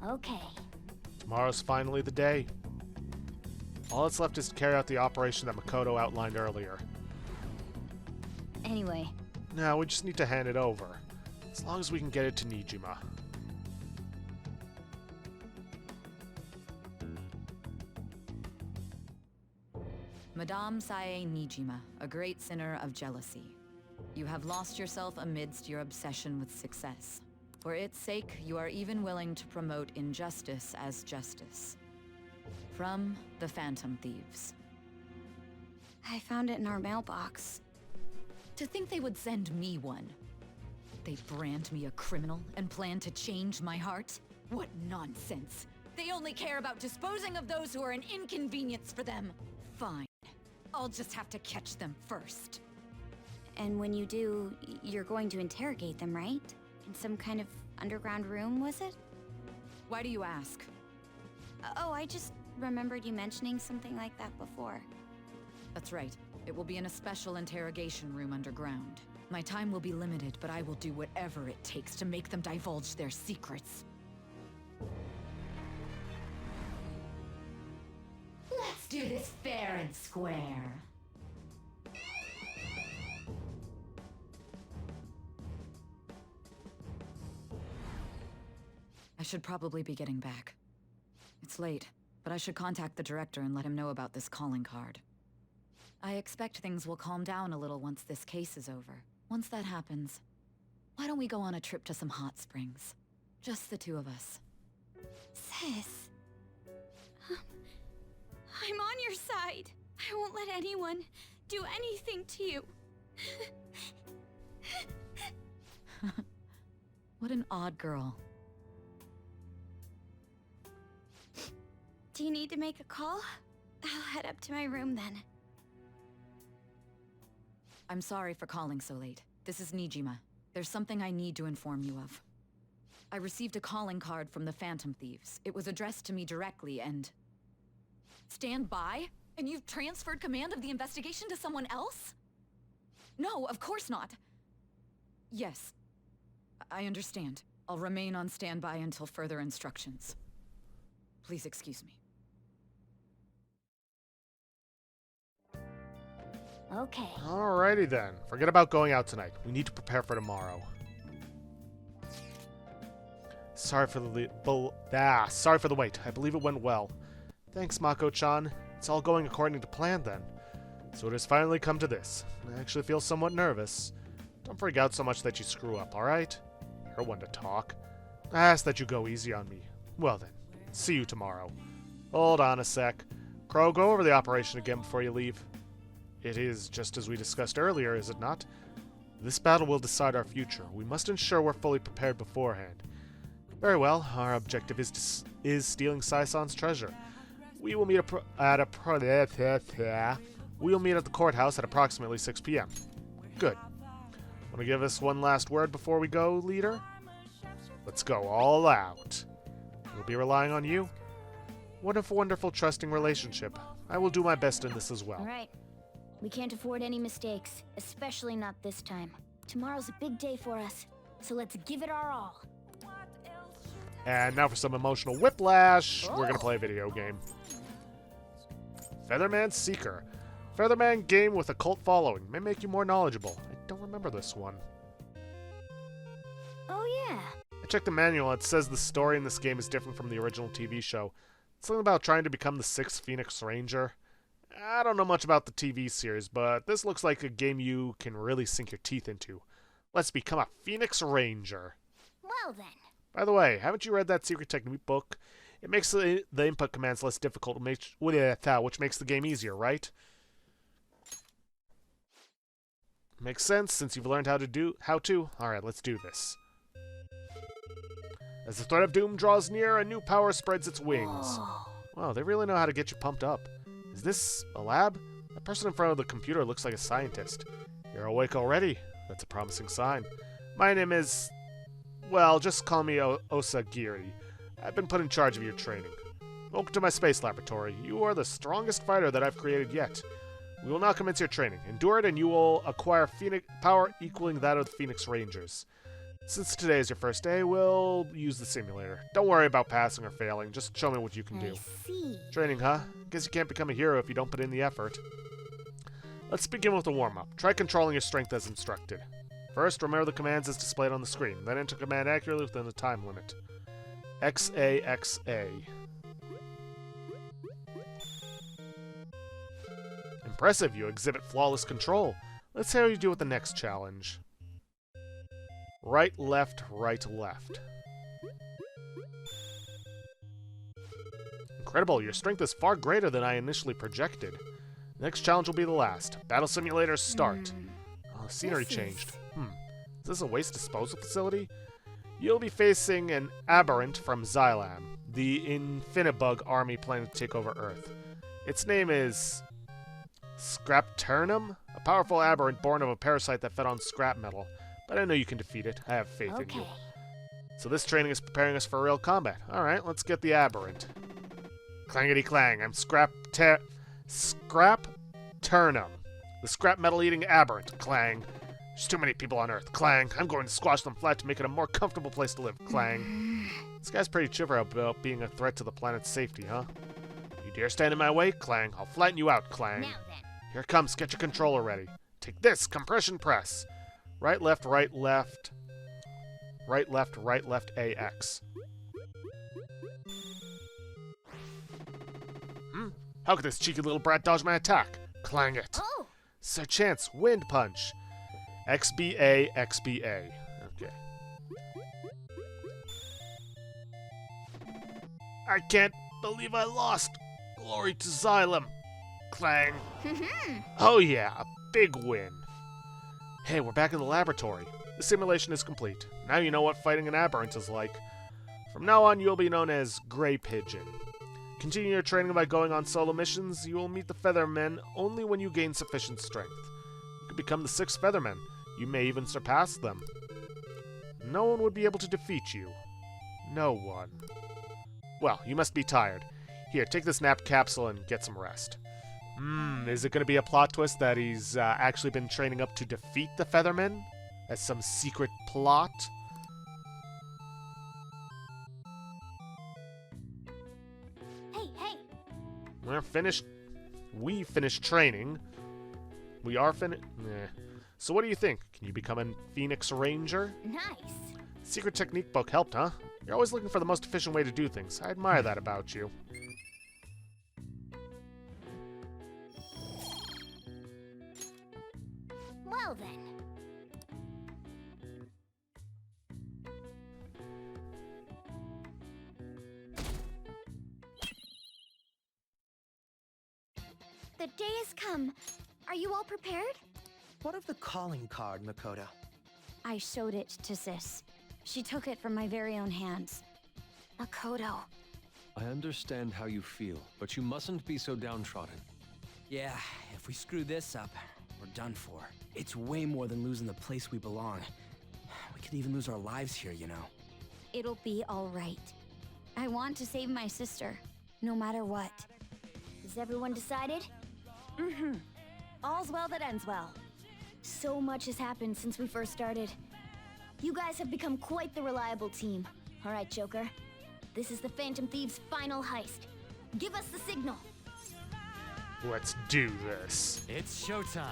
Speaker 8: Okay.
Speaker 1: Tomorrow's finally the day. All that's left is to carry out the operation that Makoto outlined earlier.
Speaker 6: Anyway,
Speaker 1: Now we just need to hand it over. As long as we can get it to Nijima.
Speaker 12: Madame Sae Nijima, a great sinner of jealousy. You have lost yourself amidst your obsession with success. For its sake, you are even willing to promote injustice as justice. From the Phantom Thieves.
Speaker 6: I found it in our mailbox.
Speaker 12: To think they would send me one. They brand me a criminal and plan to change my heart? What nonsense! They only care about disposing of those who are an inconvenience for them. Fine. I'll just have to catch them first.
Speaker 6: And when you do, you're going to interrogate them, right? In some kind of underground room, was it?
Speaker 12: Why do you ask?
Speaker 6: Oh, I just remembered you mentioning something like that before.
Speaker 12: That's right. It will be in a special interrogation room underground. My time will be limited, but I will do whatever it takes to make them divulge their secrets.
Speaker 13: Let's do this fair and square.
Speaker 12: I should probably be getting back. It's late, but I should contact the director and let him know about this calling card. I expect things will calm down a little once this case is over. Once that happens, why don't we go on a trip to some hot springs? Just the two of us.
Speaker 6: Sis. I'm on your side. I won't let anyone do anything to you.
Speaker 12: What an odd girl.
Speaker 6: Do you need to make a call? I'll head up to my room then.
Speaker 12: I'm sorry for calling so late. This is Nijima. There's something I need to inform you of. I received a calling card from the Phantom Thieves. It was addressed to me directly and... Stand by? And you've transferred command of the investigation to someone else? No, of course not. Yes. I understand. I'll remain on standby until further instructions. Please excuse me.
Speaker 8: Okay.
Speaker 1: Alrighty then. Forget about going out tonight. We need to prepare for tomorrow. Sorry for sorry for the wait. I believe it went well. Thanks, Mako-chan. It's all going according to plan then. So it has finally come to this. I actually feel somewhat nervous. Don't freak out so much that you screw up, alright? You're one to talk. I ask that you go easy on me. Well then, see you tomorrow. Hold on a sec. Crow, go over the operation again before you leave. It is just as we discussed earlier, is it not? This battle will decide our future. We must ensure we're fully prepared beforehand. Very well. Our objective is stealing Sai-san's treasure. We will meet at the courthouse at approximately 6 p.m. Good. Want to give us one last word before we go, leader? Let's go all out. We'll be relying on you. What a wonderful, trusting relationship. I will do my best in this as well.
Speaker 8: All right. We can't afford any mistakes, especially not this time. Tomorrow's a big day for us, so let's give it our all.
Speaker 1: And now for some emotional whiplash, we're going to play a video game. Featherman Seeker. Featherman game with a cult following. May make you more knowledgeable. I don't remember this one.
Speaker 8: Oh yeah.
Speaker 1: I checked the manual. It says the story in this game is different from the original TV show. It's something about trying to become the 6th Phoenix Ranger. I don't know much about the TV series, but this looks like a game you can really sink your teeth into. Let's become a Phoenix Ranger.
Speaker 8: Well then.
Speaker 1: By the way, haven't you read that Secret Technique book? It makes the input commands less difficult, which makes the game easier, right? Makes sense since you've learned how to. Alright, let's do this. As the threat of doom draws near, a new power spreads its wings. Wow, they really know how to get you pumped up. Is this a lab? The person in front of the computer looks like a scientist. You're awake already. That's a promising sign. My name is... well, just call me Osagiri. I've been put in charge of your training. Welcome to my space laboratory. You are the strongest fighter that I've created yet. We will now commence your training. Endure it and you will acquire power equaling that of the Phoenix Rangers. Since today is your first day, we'll use the simulator. Don't worry about passing or failing. Just show me what you can do.
Speaker 8: See.
Speaker 1: Training, huh? Guess you can't become a hero if you don't put in the effort. Let's begin with a warm-up. Try controlling your strength as instructed. First, remember the commands as displayed on the screen. Then enter command accurately within the time limit. XAXA. Impressive, you exhibit flawless control. Let's see how you do with the next challenge. Right, left, right, left. Incredible, your strength is far greater than I initially projected. The next challenge will be the last. Battle simulator start. Oh, the scenery changed. Is this a waste disposal facility? You'll be facing an aberrant from Xylam, the Infinibug army planning to take over Earth. Its name is... Scrapturnum? A powerful aberrant born of a parasite that fed on scrap metal. But I know you can defeat it. I have faith in you. So this training is preparing us for real combat. Alright, let's get the aberrant. Clangety clang, I'm Scrapturnum. The scrap metal eating aberrant. Clang. There's too many people on Earth. Clang. I'm going to squash them flat to make it a more comfortable place to live. Clang. This guy's pretty chipper about being a threat to the planet's safety, huh? You dare stand in my way? Clang. I'll flatten you out. Clang.
Speaker 8: Now then.
Speaker 1: Here it comes. Get your controller ready. Take this. Compression press. Right, left, right, left. Right, left, AX. How could this cheeky little brat dodge my attack? Clang it.
Speaker 8: Oh.
Speaker 1: Sir Chance, wind punch. XBA. Okay. I can't believe I lost. Glory to Xylem. Clang. Oh yeah, a big win. Hey, we're back in the laboratory. The simulation is complete. Now you know what fighting an aberrant is like. From now on, you'll be known as Grey Pigeon. Continue your training by going on solo missions. You will meet the Feathermen only when you gain sufficient strength. You could become the 6th Featherman. You may even surpass them. No one would be able to defeat you. No one. Well, you must be tired. Here, take this nap capsule and get some rest. Is it going to be a plot twist that he's actually been training up to defeat the Feathermen? As some secret plot?
Speaker 8: Hey!
Speaker 1: We finished training. We are finished. So what do you think? Can you become a Phoenix Ranger?
Speaker 8: Nice.
Speaker 1: Secret Technique book helped, huh? You're always looking for the most efficient way to do things. I admire that about you.
Speaker 8: Well then. The day has come. Are you all prepared?
Speaker 9: What of the calling card, Makoto?
Speaker 6: I showed it to Sis. She took it from my very own hands.
Speaker 8: Makoto.
Speaker 11: I understand how you feel, but you mustn't be so downtrodden.
Speaker 14: Yeah, if we screw this up, we're done for. It's way more than losing the place we belong. We could even lose our lives here, you know.
Speaker 6: It'll be all right. I want to save my sister, no matter what.
Speaker 8: Is everyone decided?
Speaker 7: Mm-hmm. All's well that ends well.
Speaker 8: So much has happened since we first started. You guys have become quite the reliable team. All right, Joker. This is the Phantom Thieves' final heist. Give us the signal.
Speaker 1: Let's do this.
Speaker 14: It's showtime.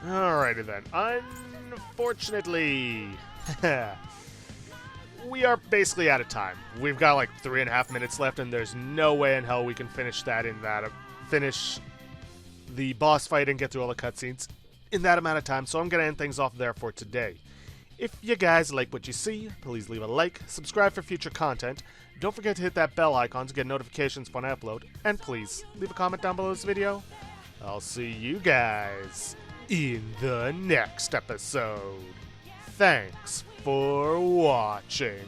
Speaker 1: Alrighty then. Unfortunately, we are basically out of time. We've got like 3.5 minutes left, and there's no way in hell we can finish that finish the boss fight and get through all the cutscenes in that amount of time. So I'm gonna end things off there for today. If you guys like what you see, please leave a like, subscribe for future content. Don't forget to hit that bell icon to get notifications when I upload, and please leave a comment down below this video. I'll see you guys in the next episode. Thanks for watching.